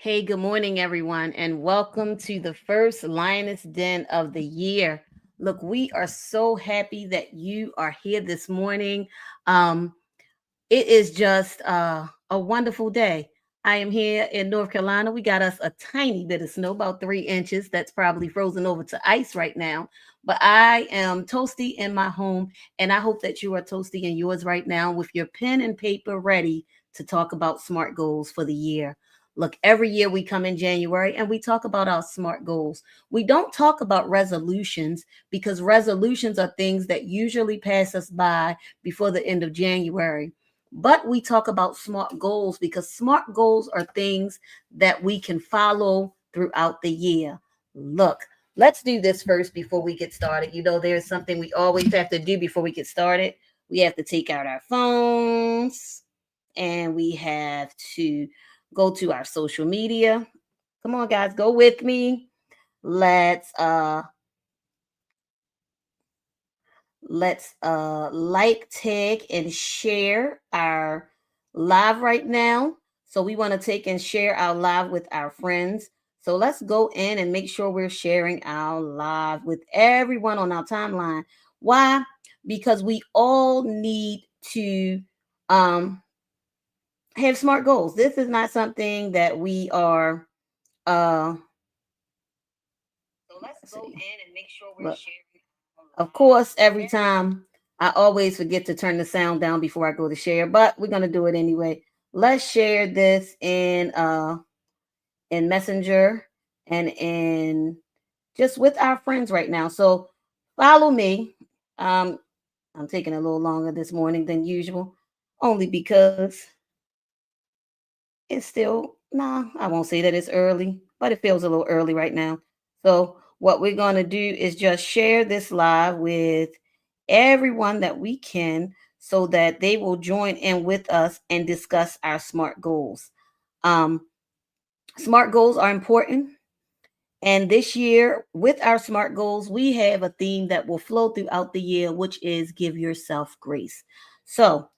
Hey, good morning, everyone, and welcome to the first Lioness Den of the year. Look, we are so happy that you are here this morning. Um, it is just a wonderful day. I am here in North Carolina. We got us a tiny bit of snow, about 3 inches. That's probably frozen over to ice right now. But I am toasty in my home, and I hope that you are toasty in yours right now with your pen and paper ready to talk about smart goals for the year. Look, every year we come in January and we talk about our smart goals. We don't talk about resolutions because resolutions are things that usually pass us by before the end of January. But we talk about smart goals because smart goals are things that we can follow throughout the year. Look, let's do this first before we get started. You know, there's something we always have to do before we get started. We have to take out our phones and we have to go to our social media. Come on, guys, go with me. Let's like, tag, and share our live right now. So we want to take and share our live with our friends. So let's go in and make sure we're sharing our live with everyone on our timeline. Why? Because we all need to um have smart goals. This is not something that we are so let's go in and make sure we're sharing. Of course, every time I always forget to turn the sound down before I go to share, but we're gonna do it anyway. Let's share this in Messenger and in just with our friends right now. So follow me. Um, I'm taking a little longer this morning than usual, only because it's still nah. I won't say that it's early, but it feels a little early right now. So what we're gonna do is just share this live with everyone that we can so that they will join in with us and discuss our smart goals. Um, Smart goals are important. And this year, with our smart goals, we have a theme that will flow throughout the year, which is give yourself grace. So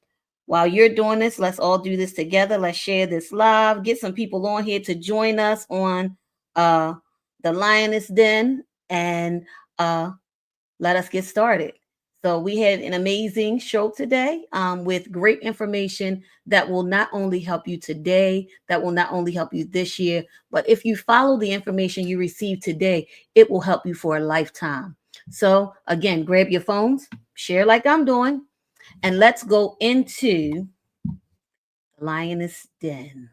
while you're doing this, let's all do this together. Let's share this live. Get some people on here to join us on uh, the Lioness Den and uh, let us get started. So, we had an amazing show today with great information that will not only help you today, that will not only help you this year, but if you follow the information you receive today, it will help you for a lifetime. So, again, grab your phones, share like I'm doing, and let's go into Lioness Den.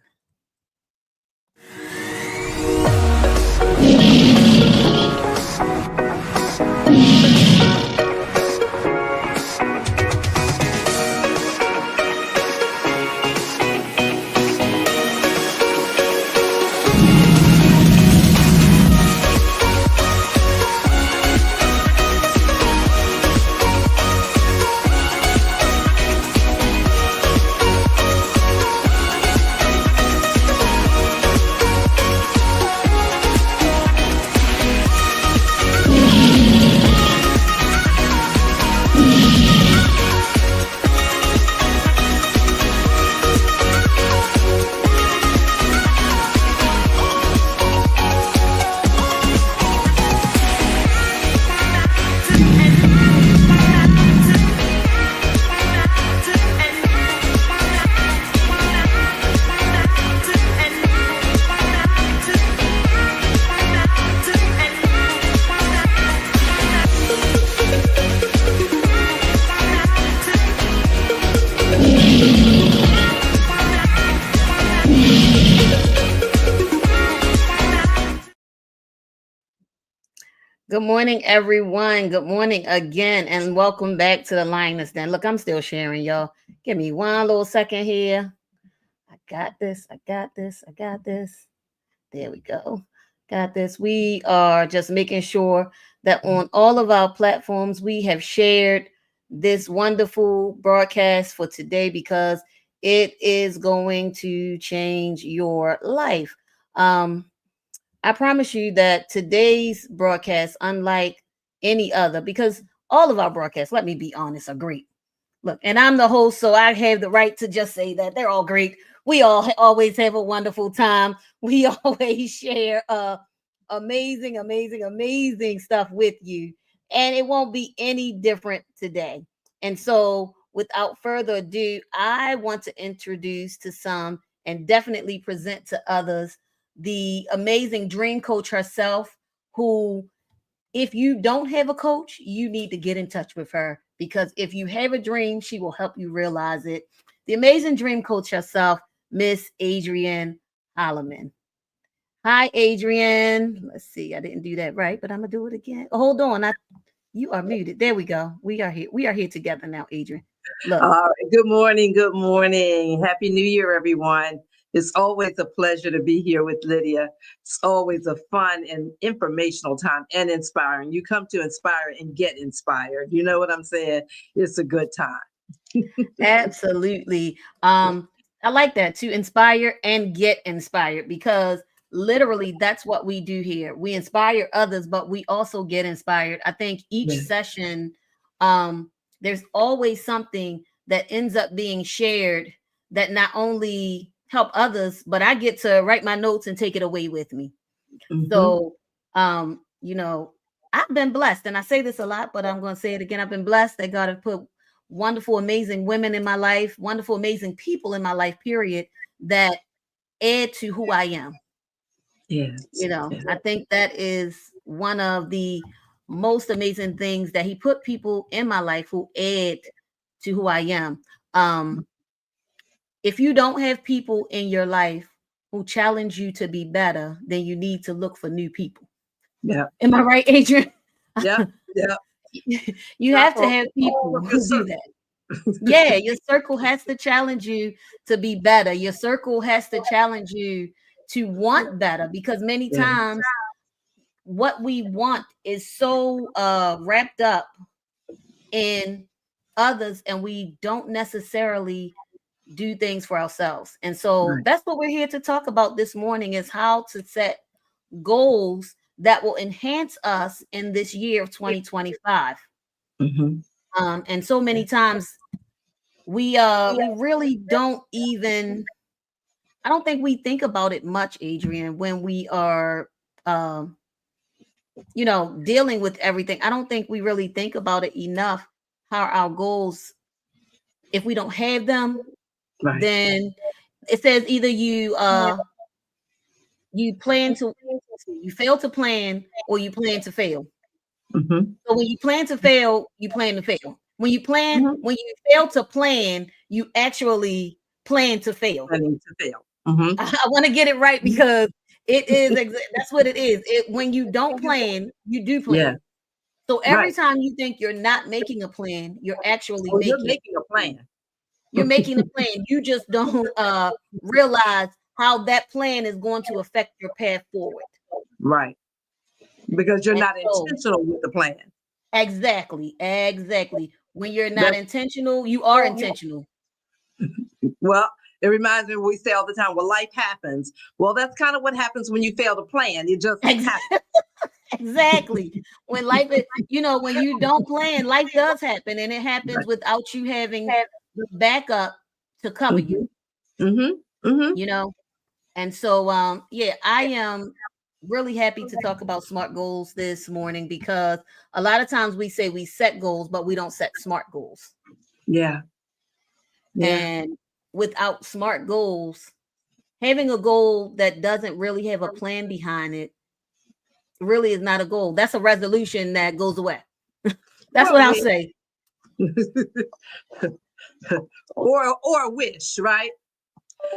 Good morning, everyone. Good morning again, and welcome back to the Lioness Den. Look, I'm still sharing, y'all. Give me one little second here. I got this. I got this. I got this. There we go. Got this. We are just making sure that on all of our platforms, we have shared this wonderful broadcast for today because it is going to change your life. Um, I promise you that today's broadcast, unlike any other, because all of our broadcasts, let me be honest, are great. Look, and I'm the host, so I have the right to just say that they're all great. We all always have a wonderful time. We always share amazing, amazing, amazing stuff with you. And it won't be any different today. And so, without further ado, I want to introduce to some and definitely present to others the amazing dream coach herself, who, if you don't have a coach, you need to get in touch with her, because if you have a dream, she will help you realize it. The amazing dream coach herself, Miss Adrienne Holloman. Hi, Adrienne. Let's see. I didn't do that right, but I'm gonna do it again. Oh, hold on. You are muted. There we go. We are here. We are here together now, Adrienne. Look. All right. Good morning. Good morning. Happy New Year, everyone. It's always a pleasure to be here with Lydia. It's always a fun and informational time and inspiring. You come to inspire and get inspired. You know what I'm saying? It's a good time. Absolutely. I like that, to inspire and get inspired, because literally that's what we do here. We inspire others, but we also get inspired. I think each Yeah. session, there's always something that ends up being shared that not only help others, but I get to write my notes and take it away with me. Mm-hmm. So, you know, I've been blessed, and I say this a lot, but I'm going to say it again. I've been blessed that God has put wonderful, amazing women in my life, wonderful, amazing people in my life, period, that add to who I am. Yes. I think that is one of the most amazing things, that He put people in my life who add to who I am. Um, if you don't have people in your life who challenge you to be better, then you need to look for new people. Yeah. Am I right, Adrienne? Yeah. Yeah. You Not have to for have all people of your who do circle. that. Yeah, your circle has to challenge you to be better. Your circle has to challenge you to want better, because many Yeah. times what we want is so wrapped up in others, and we don't necessarily do things for ourselves. And so Right. that's what we're here to talk about this morning, is how to set goals that will enhance us in this year of 2025. Mm-hmm. And so many times we really don't even, I don't think we think about it much, Adrienne, when we are um dealing with everything. I don't think we really think about it enough, how our goals, if we don't have them, Right. then it says either you plan to, you fail to plan, or you plan to fail. Mm-hmm. So when you plan to fail, you plan to fail. Mm-hmm. When you fail to plan, you actually plan to fail. Planning to fail. Mm-hmm. I want to get it right, because it is that's what it is. When you don't plan, you do Yeah. plan. So every Right. time you think you're not making a plan, you're actually Oh, you're making making a a plan. plan. You're making a plan. You just don't realize how that plan is going to affect your path forward. Right. Because you're And not so, intentional with the plan. exactly, exactly. When you're not That's intentional, you are intentional. well, it reminds me, we say all the time, well, life happens. Well, that's kind of what happens when you fail to plan. It just happens. Exactly. When life is, when you don't plan, life does happen, and it happens Right. without you having the backup to cover you, Mm-hmm. Mm-hmm. Mm-hmm. you know? And so, yeah, I am really happy to talk about SMART goals this morning, because a lot of times we say we set goals, but we don't set SMART goals. Yeah. Yeah. And without SMART goals, having a goal that doesn't really have a plan behind it really is not a goal. That's a resolution that goes away. That's Or what a I'll wish. say. or a wish, right?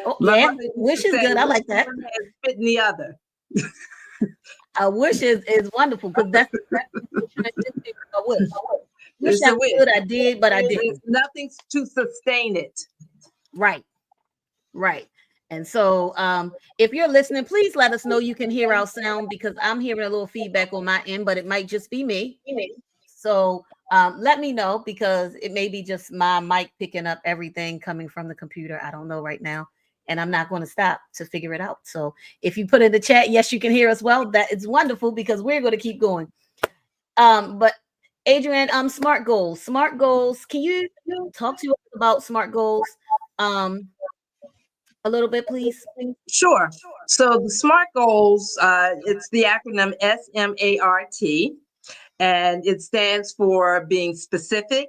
Oh, My yeah, mother used to wish is say, good. I wish like in that. one hand, spit in the other. A wish is wonderful, because that's exactly what you're into. A wish. Wish It's I a wish. could, I did, but I There's didn't. nothing to sustain it. Right. Right. And so, if you're listening, please let us know you can hear our sound, because I'm hearing a little feedback on my end, but it might just be me. So, let me know, because it may be just my mic picking up everything coming from the computer. I don't know right now. And I'm not going to stop to figure it out. So, if you put in the chat, yes, you can hear us well. That is wonderful, because we're going to keep going. But Adrienne, SMART goals. SMART goals. Can you talk to us about SMART goals? Um, a little bit, please? Sure. So the SMART goals, it's the acronym SMART, and it stands for being specific,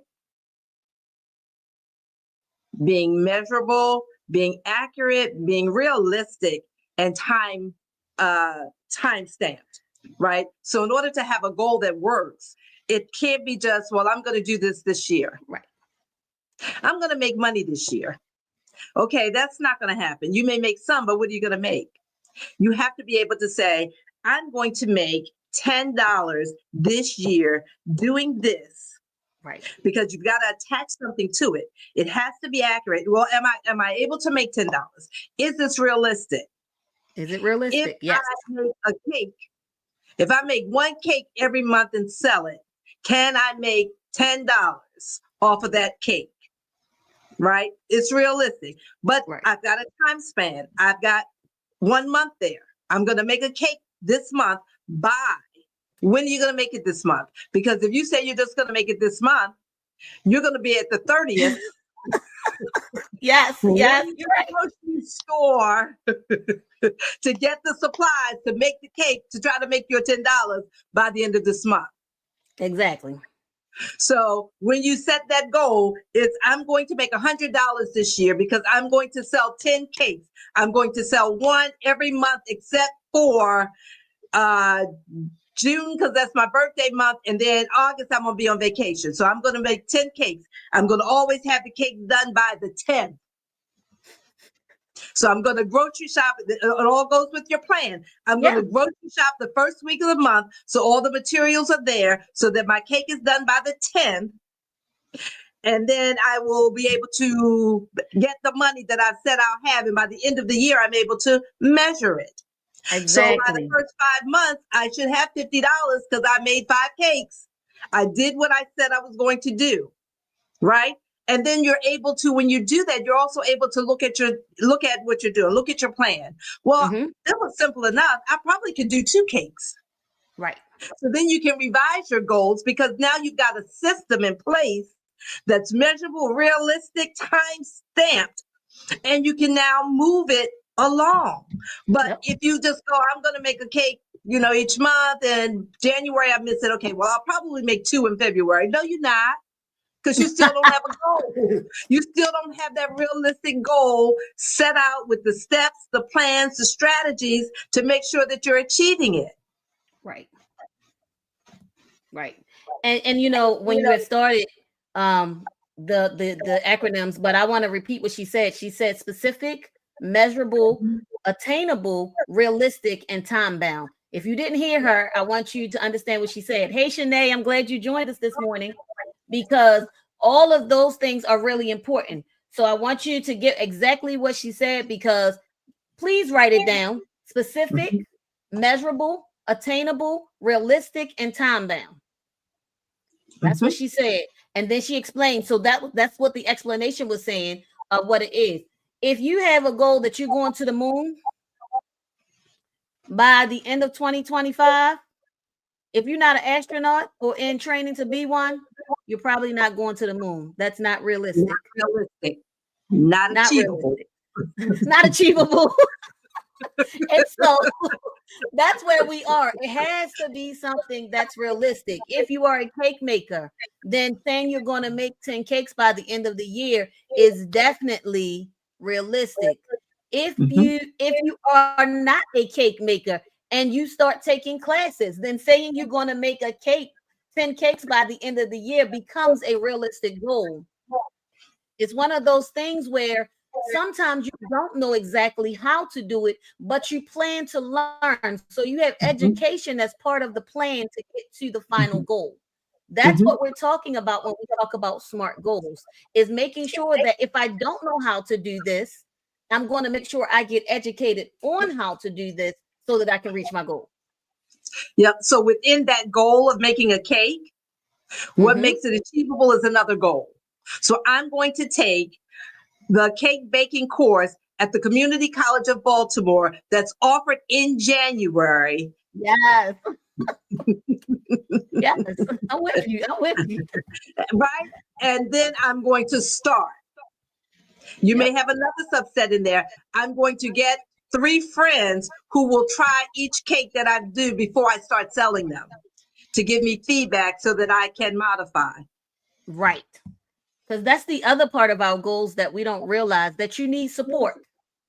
being measurable, being accurate, being realistic, and time stamped, right? So in order to have a goal that works, it can't be just, well, I'm going to do this year. Right. I'm going to make money this year. Okay, that's not going to happen. You may make some, but what are you going to make? You have to be able to say, I'm going to make $10 this year doing this, Right. because you've got to attach something to it. It has to be accurate. Well, am I able to make $10? Is this realistic? Is it If realistic? I Yes. make a cake, if I make one cake every month and sell it, can I make $10 off of that cake? Right? It's realistic. But Right. I've got a time span. I've got 1 month there. I'm going to make a cake this month. By when are you going to make it this month? Because if you say you're just going to make it this month, you're going to be at the 30th. Yes. Yes. Running to the grocery store to get the supplies to make the cake to try to make your $10 by the end of this month. Exactly. So when you set that goal, it's I'm going to make $100 this year because I'm going to sell 10 cakes. I'm going to sell one every month except for June, because that's my birthday month. And then August, I'm going to be on vacation. So I'm going to make 10 cakes. I'm going to always have the cake done by the 10th. So I'm going to grocery shop. It all goes with your plan. I'm going to grocery shop the first week of the month. So all the materials are there so that my cake is done by the 10th. And then I will be able to get the money that I've said I'll have. And by the end of the year, I'm able to measure it. So by the Exactly. first 5 months, I should have $50 because I made 5 cakes. I did what I said I was going to do, right? And then you're able to, when you do that, you're also able to look at what you're doing, look at your plan. Well, that was simple enough. I probably could do 2 cakes. Right. So then you can revise your goals because now you've got a system in place that's measurable, realistic, time stamped, and you can now move it along. But if you just go, I'm going to make a cake, each month, and January I miss it. Okay, well, I'll probably make 2 in February. No, you're not, because you still don't have a goal. You still don't have that realistic goal set out with the steps, the plans, the strategies to make sure that you're achieving it. Right. Right. And when you had started the acronyms, but I want to repeat what she said. She said specific, measurable, attainable, realistic, and time bound. If you didn't hear her, I want you to understand what she said. Hey, Shanae, I'm glad you joined us this morning because all of those things are really important. So I want you to get exactly what she said because please write it down. Specific, measurable, attainable, realistic, and time bound. That's what she said. And then she explained. So that's what the explanation was saying of what it is. If you have a goal that you're going to the moon by the end of 2025, if you're not an astronaut or in training to be one, you're probably not going to the moon. That's not realistic. Not realistic. Not achievable. Realistic. Not achievable. And so that's where we are. It has to be something that's realistic. If you are a cake maker, then saying you're going to make 10 cakes by the end of the year is definitely realistic. If you are not a cake maker and you start taking classes, then saying you're going to make a cake, 10 cakes by the end of the year becomes a realistic goal. It's one of those things where sometimes you don't know exactly how to do it, but you plan to learn. So you have education as part of the plan to get to the final goal. That's what we're talking about when we talk about SMART goals, is making sure that if I don't know how to do this, I'm going to make sure I get educated on how to do this so that I can reach my goal. Yep. So within that goal of making a cake, what makes it achievable is another goal. So I'm going to take the cake baking course at the Community College of Baltimore that's offered in January. Yes. Yes. I'm with you. Right? And then I'm going to start. You Yep. may have another subset in there. I'm going to get 3 friends who will try each cake that I do before I start selling them to give me feedback so that I can modify. Right. Because that's the other part of our goals that we don't realize, that you need support.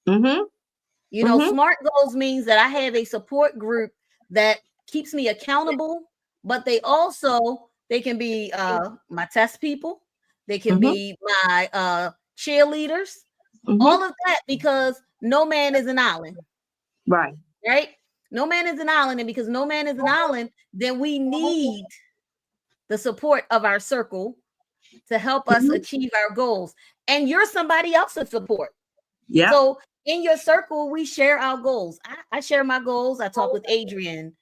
Mm-hmm. Mm-hmm. SMART goals means that I have a support group that keeps me accountable, but they can be my test people, they can Mm-hmm. be my cheerleaders, Mm-hmm. all of that, because no man is an island, Right. right? No man is an island, and because no man is an island, then we need the support of our circle to help us Mm-hmm. achieve our goals. And you're somebody else's support. Yep. So in your circle, we share our goals. I share my goals. I talk with Adrian,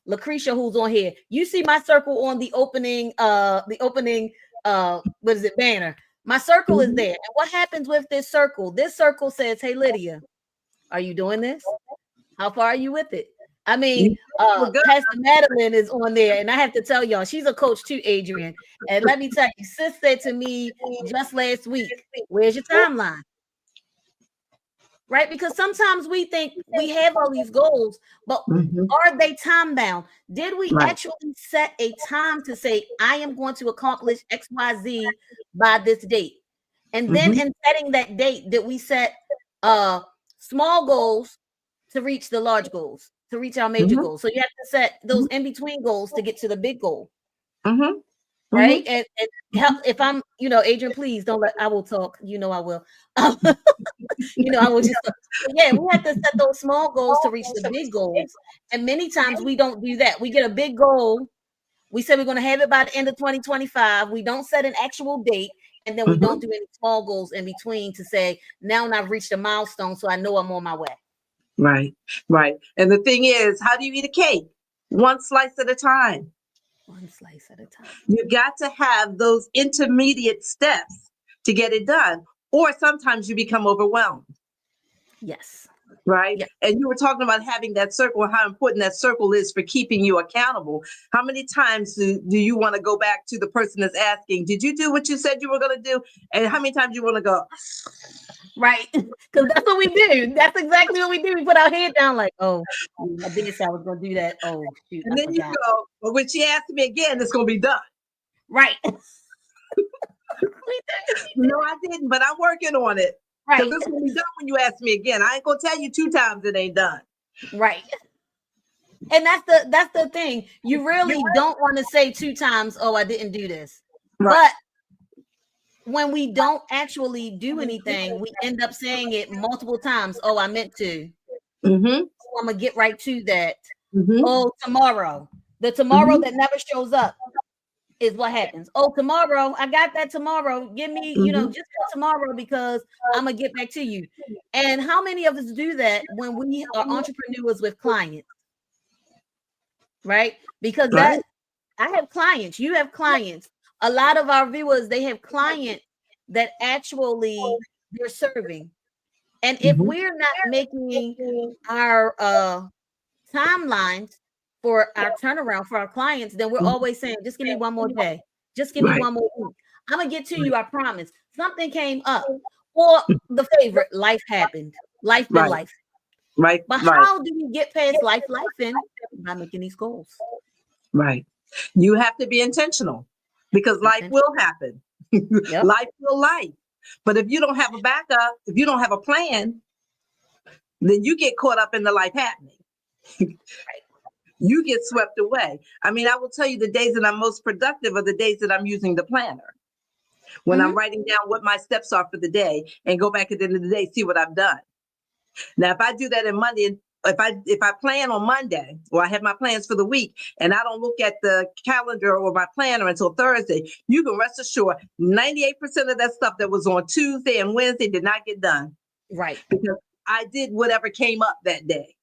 Lucretia, who's on here. You see my circle on the opening what is it, banner. My circle is Mm-hmm. there. And what happens with this circle? This circle says, hey Lydia, are you doing this? How far are you with it? I mean, We're good. Pastor Madeline is on there, and I have to tell y'all, she's a coach too, Adrian. And let me tell you, sis said to me just last week, where's your timeline? Right? Because sometimes we think we have all these goals, but Mm-hmm. are they time bound? Did we Right. actually set a time to say, I am going to accomplish XYZ by this date? And then Mm-hmm. in setting that date, did we set uh small goals to reach the large goals, to reach our major Mm-hmm. goals? So you have to set those in between goals to get to the big goal, Mm-hmm. right? Mm-hmm. And help if I'm, Adrian, please don't let I will talk. I will. I will just yeah, we have to set those small goals to reach the big goals. And many times we don't do that. We get a big goal. We say we're going to have it by the end of 2025. We don't set an actual date, and then we Mm-hmm. don't do any small goals in between to say, now I've reached a milestone, so I know I'm on my way. Right. Right. And the thing is, how do you eat a cake? One slice at a time. One slice at a time. You got to have those intermediate steps to get it done. Or sometimes you become overwhelmed. Yes. Right. Yeah. And you were talking about having that circle and how important that circle is for keeping you accountable. How many times do you want to go back to the person that's asking, did you do what you said you were going to do? And how many times you want to go, Right. Because that's what we do. That's exactly what we do. We put our head down like, oh, I did say I was going to do that. Oh, shoot, and I then you forgot. go, but when she asks me again, it's going to be done. Right. No, I didn't, but I'm working on it. Because Right. it's going to be done when you ask me again. I ain't going to tell you 2 times it ain't done. Right. And that's the thing. You really don't want to say 2 times, oh, I didn't do this. Right. But when we don't actually do anything, we end up saying it multiple times. Oh, I meant to. Mm-hmm. Oh, I'm gonna get right to that. Mm-hmm. Oh, tomorrow. The tomorrow Mm-hmm. that never shows up is what happens. Oh, tomorrow, I got that tomorrow. Give me, Mm-hmm. just tomorrow, because I'm gonna get back to you. And how many of us do that when we are entrepreneurs with clients, right? Because Right. I have clients, you have clients. A lot of our viewers, they have clients that actually they're serving. And if Mm-hmm. we're not making our timelines for our turnaround for our clients, then we're always saying, just give me one more day. Just give me Right. one more week. I'm gonna get to you, I promise. Something came up. Or the favorite, life happened. Life been Right. life. Right. But Right. how do we get past life in? By making these goals. Right. You have to be intentional because life Intention. will happen. Yep. Life will life. But if you don't have a backup, if you don't have a plan, then you get caught up in the life happening. You get swept away. I mean, I will tell you the days that I'm most productive are the days that I'm using the planner. When I'm Mm-hmm. writing down what my steps are for the day and go back at the end of the day, see what I've done. Now, if I do that in Monday, if I plan on Monday, or I have my plans for the week, and I don't look at the calendar or my planner until Thursday, you can rest assured 98% of that stuff that was on Tuesday and Wednesday did not get done Right. because I did whatever came up that day.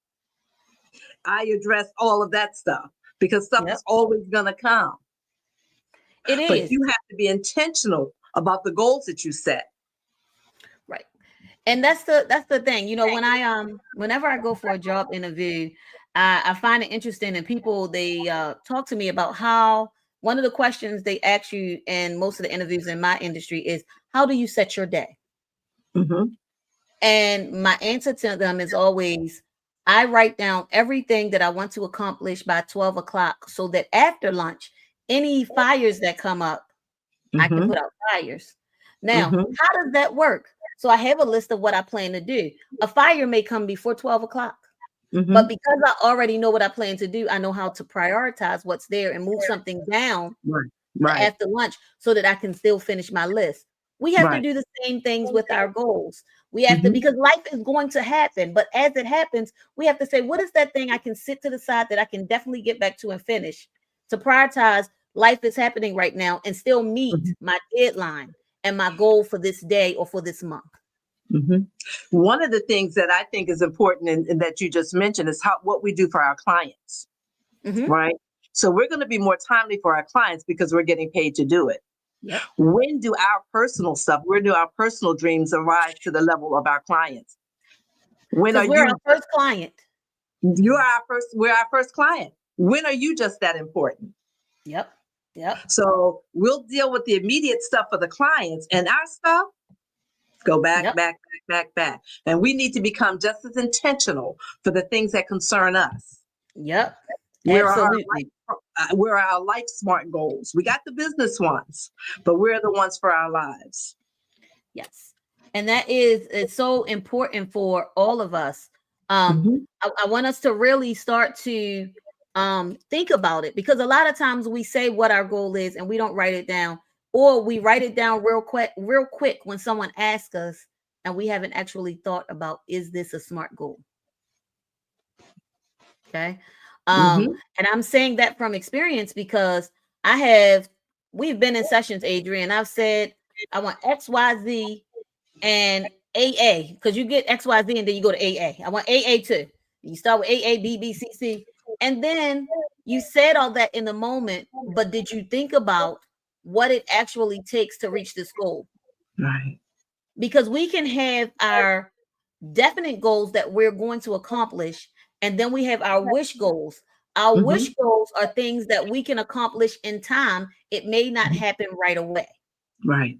I addressed all of that stuff because stuff Yep. is always going to come. It But is. you have to be intentional about the goals that you set. Right. And that's the thing. Whenever I go for a job interview, I find it interesting, and people, they talk to me about how one of the questions they ask you in most of the interviews in my industry is, how do you set your day? Mm-hmm. And my answer to them is always, I write down everything that I want to accomplish by 12 o'clock so that after lunch, any fires that come up, I can Mm-hmm. put out fires. Now, Mm-hmm. how does that work? So I have a list of what I plan to do. A fire may come before 12 o'clock, but Mm-hmm. because I already know what I plan to do, I know how to prioritize what's there and move something down Right. to Right. after lunch so that I can still finish my list. We have to Right. do the same things with our goals. We have to, Mm-hmm. because life is going to happen. But as it happens, we have to say, what is that thing I can sit to the side that I can definitely get back to and finish to prioritize life is happening right now and still meet my deadline and my goal for this day or for this month. Mm-hmm. One of the things that I think is important and that you just mentioned is how what we do for our clients, Mm-hmm. right? So we're going to be more timely for our clients because we're getting paid to do it. Yep. When do our personal dreams arise to the level of our clients? When are Because we're you our first client. we're our first client. When are you just that important? Yep. Yep. So we'll deal with the immediate stuff for the clients and our stuff go back, Yep. back, back, back, back. And we need to become just as intentional for the things that concern us. Yep. Where are our Absolutely. where are our life smart goals? We got the business ones, but we're the ones for our lives. Yes. And that is, it's so important for all of us. Um, Mm-hmm. I want us to really start to think about it, because a lot of times we say what our goal is and we don't write it down, or we write it down real quick when someone asks us and we haven't actually thought about, is this a smart goal? Okay. Mm-hmm. And I'm saying that from experience because I have, we've been in sessions, Adrian. I've said, I want XYZ and AA, because you get XYZ and then you go to AA. I want AA too. You start with AA, B, B, C, C. And then you said all that in the moment, but did you think about what it actually takes to reach this goal? Right. Because we can have our definite goals that we're going to accomplish, and then we have our wish goals. Our Mm-hmm. wish goals are things that we can accomplish in time. It may not happen right away. Right.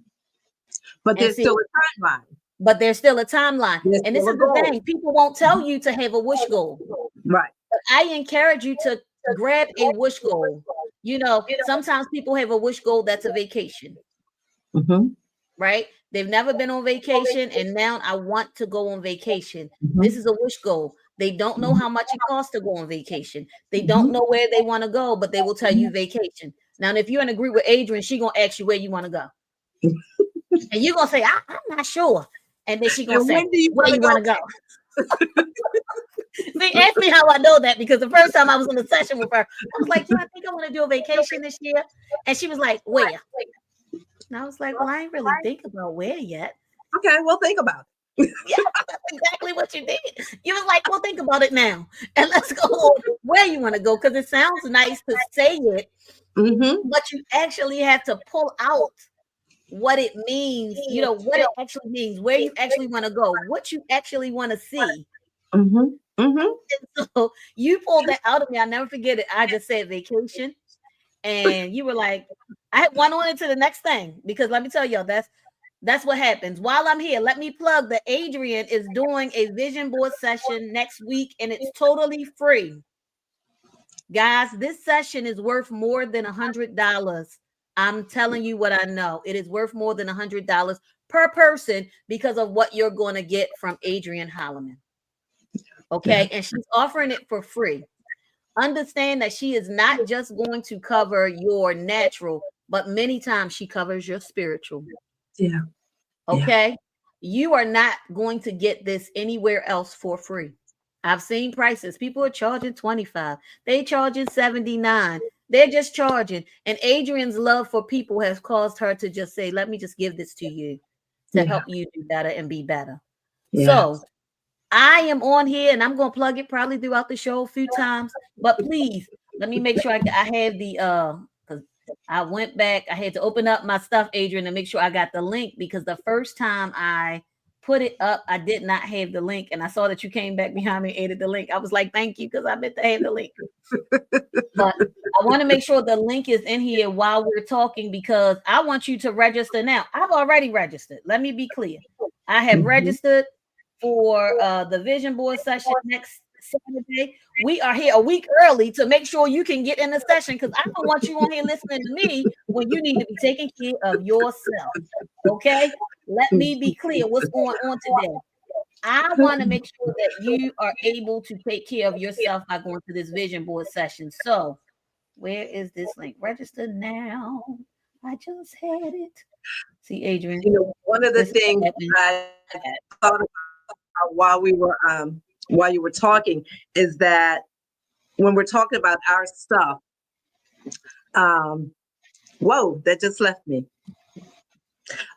But And there's see, still a timeline. but there's still a timeline. There's And this still a is the goal. thing, people won't tell you to have a wish goal. Right. But I encourage you to grab a wish goal. You know, sometimes people have a wish goal that's a vacation, Mm-hmm. right? They've never been on vacation and now I want to go on vacation. This Mm-hmm. is a wish goal. They don't know how much it costs to go on vacation. They don't Mm-hmm. know where they want to go, but they will tell you vacation. Now, if you're in agree with Adrian, she gonna ask you where you want to go, and you're gonna say, I'm not sure, and then she gonna And say, when do you where want to you want go? to go? See, ask me how I know that, because the first time I was in a session with her, I was like, I think I want to do a vacation this year, and she was like, where? And I was like, well, I ain't really think about where yet. Okay, well, think about Yeah, that's exactly what you did. You was like, well, think about it now. And let's go on where you want to go. Because it sounds nice to say it, it. Mm-hmm. but you actually have to pull out what it means, what it actually means, where you actually want to go, what you actually want to see. Mm-hmm. Mm-hmm. So you pulled that out of me. I'll never forget it. I just said vacation. And you were like, I went on into the next thing, because let me tell y'all, that's what happens. While I'm here, let me plug that Adrian is doing a vision board session next week, and it's totally free. Guys, this session is worth more than $100. I'm telling you what I know. It is worth more than $100 per person because of what you're going to get from Adrian Holloman. Yeah. Okay. And she's offering it for free. Understand that she is not just going to cover your natural, but many times she covers your spiritual. Yeah. Yeah. Okay. You are not going to get this anywhere else for free. I've seen prices. People are charging 25. They charging 79. They're just charging. And Adrian's love for people has caused her to just say, let me just give this to you to Yeah. help you do better and be better. Yeah. So I am on here and I'm going to plug it probably throughout the show a few times. But please, let me make sure I have the because I went back, I had to open up my stuff, Adrian, and make sure I got the link, because the first time I put it up, I did not have the link. And I saw that you came back behind me and added the link. I was like, thank you, because I meant to have the link. But I want to make sure the link is in here while we're talking, because I want you to register now. I've already registered. Let me be clear. I have Mhm. registered for the vision board session next Saturday. We are here a week early to make sure you can get in the session because I don't want you on here listening to me when you need to be taking care of yourself. Okay? Let me be clear what's going on today. I want to make sure that you are able to take care of yourself by going to this vision board session. So, where is this link? Register now. I just had it. See, Adrian, One of the this is what things happened. I thought about while you were talking is that when we're talking about our stuff, um, whoa, that just left me.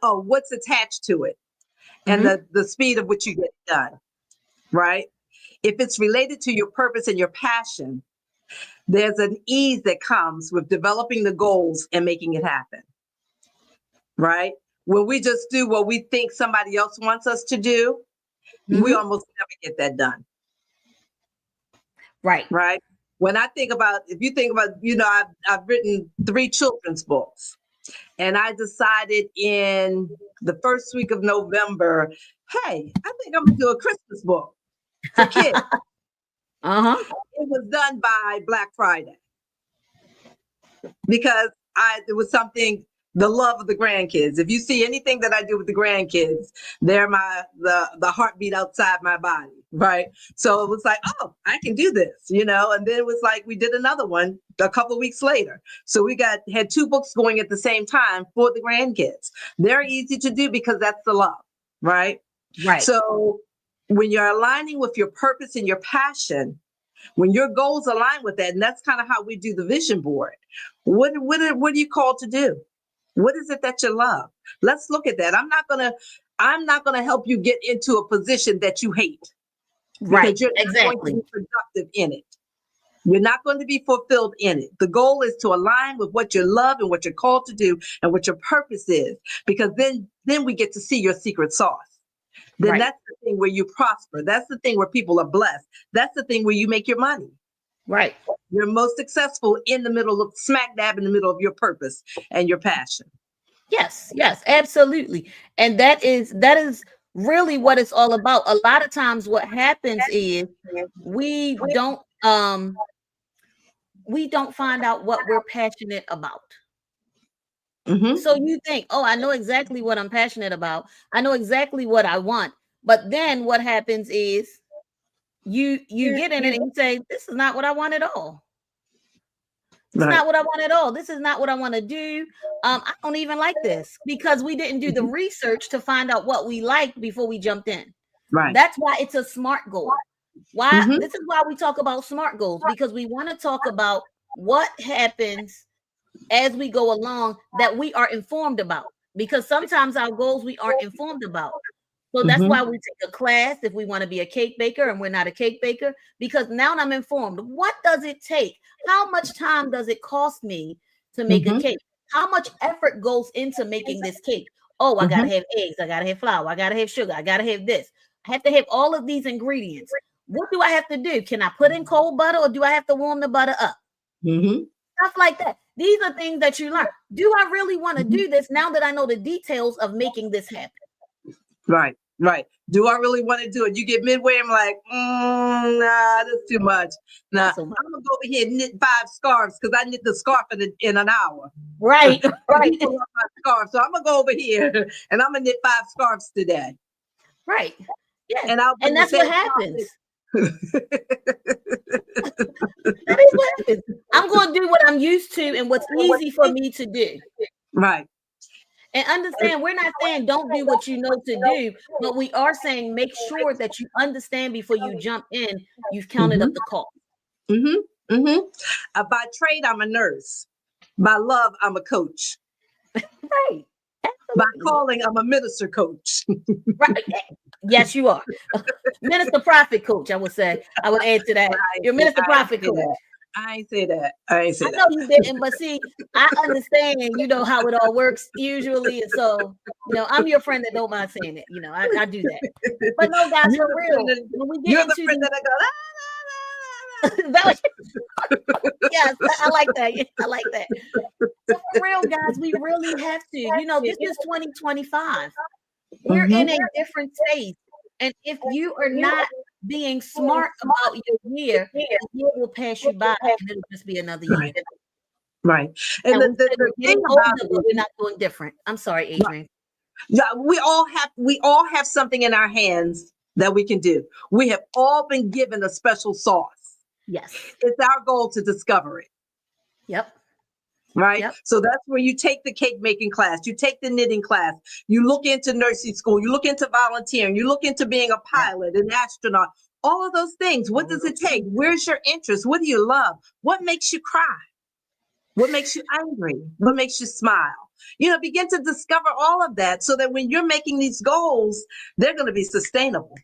Oh, what's attached to it and Mm-hmm. the speed of which you get done, right? If it's related to your purpose and your passion, there's an ease that comes with developing the goals and making it happen, right? When we just do what we think somebody else wants us to do, we Mm-hmm. almost never get that done, Right. right? When I think about, if you think about, I've written 3 children's books, and I decided in the first week of November, hey, I think I'm gonna do a Christmas book for kids. Uh-huh. It was done by Black Friday because it was something, the love of the grandkids. If you see anything that I do with the grandkids, they're the heartbeat outside my body, right? So it was like, oh, I can do this, and then it was like we did another one a couple of weeks later. So we had 2 books going at the same time for the grandkids. They're easy to do because that's the love, right? Right. So when you're aligning with your purpose and your passion, when your goals align with that, and that's kind of how we do the vision board. What are you called to do? What is it that you love? Let's look at that. I'm not gonna help you get into a position that you hate Right. because you're not going to Exactly. be productive in it. You're not going to be fulfilled in it. The goal is to align with what you love and what you're called to do and what your purpose is, because then we get to see your secret sauce. Then Right. that's the thing where you prosper. That's the thing where people are blessed. That's the thing where you make your money. Right. You're most successful in the middle of smack dab in the middle of your purpose and your passion. Yes, yes, absolutely. And that is really what it's all about. A lot of times what happens is we don't um we don't find out what we're passionate about. Hmm. So you think, "Oh, I know exactly what I'm passionate about. I know exactly what I want." But then what happens is you get in it and you say, "This is not what I want at all. It's Right. not what I want at all. This is not what I want to do. I don't even like this because we didn't do the Hmm. research to find out what we liked before we jumped in. Right. That's why it's a smart goal. Why Hmm. this is why we talk about smart goals because we want to talk about what happens as we go along that we are informed about. Because sometimes our goals we aren't informed about. So that's Hmm. why we take a class if we want to be a cake baker and we're not a cake baker, because now I'm informed. What does it take? How much time does it cost me to make a Hmm. cake? How much effort goes into making this cake? Oh, I got to Hmm. have eggs. I got to have flour. I got to have sugar. I got to have this. I have to have all of these ingredients. What do I have to do? Can I put in cold butter or do I have to warm the butter up? Hmm. Stuff like that. These are things that you learn. Do I really want to Hmm. do this now that I know the details of making this happen? Right. Right. Do I really want to do it? You get midway, I'm like, nah, that's too much. Nah, Not so much. I'm gonna go over here and knit 5 scarves because I knit the scarf in an hour. Right, And right, people love my scarf, so I'm gonna go over here and I'm gonna knit 5 scarves today, right. Yeah. and I'll And bring the that's what same happens. profit. That is what happens. I'm going to do what I'm used to and what's easy for me to do. Right. And understand, we're not saying don't do what you know to do, but we are saying make sure that you understand before you jump in, you've counted Hmm. up the cost. Hmm. Hmm. By trade, I'm a nurse. By love, I'm a coach. Right. By Absolutely. calling, I'm a minister coach. Right. Yes, you are. Minister profit coach, I would say. I would add to that. I ain't You're say, minister I ain't profit say coach. that. I ain't say that. I ain't I say know that. you didn't, but see, I understand, how it all works usually. And so, I'm your friend that don't mind saying it. I do that. But no, guys, You're for the friend real, that when we get you're the into friend these, that I go. that was, yes, I like that. Yeah, I like that. So for real, guys, we really have to. This is 2025. We're in a different space. And if you are not being smart about your year, the year will pass you by and it'll just be another year. Right. Right. And And we say the we're thing getting older, about but it we're is, not doing different. I'm sorry, Adrian. yeah, we all have something in our hands that we can do. We have all been given a special sauce. Yes. It's our goal to discover it. Yep. Right. Yep. So that's where you take the cake making class, you take the knitting class, you look into nursing school, you look into volunteering, you look into being a Yep. pilot, an astronaut, all of those things. What All of does it those take? things. Where's your interest? What do you love? What makes you cry? What makes you angry? What makes you smile? Begin to discover all of that so that when you're making these goals, they're going to be sustainable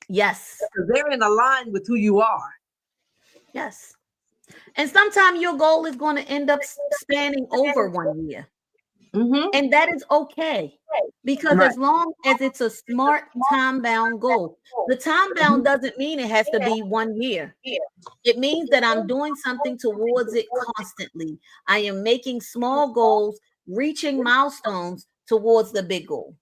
Yes. because they're in line with who you are. Yes. And sometimes your goal is going to end up spanning over 1 year. Mm-hmm. And that is okay. Because Right. as long as it's a smart time bound goal, the time bound doesn't mean it has to be 1 year. It means that I'm doing something towards it constantly. I am making small goals, reaching milestones towards the big goal.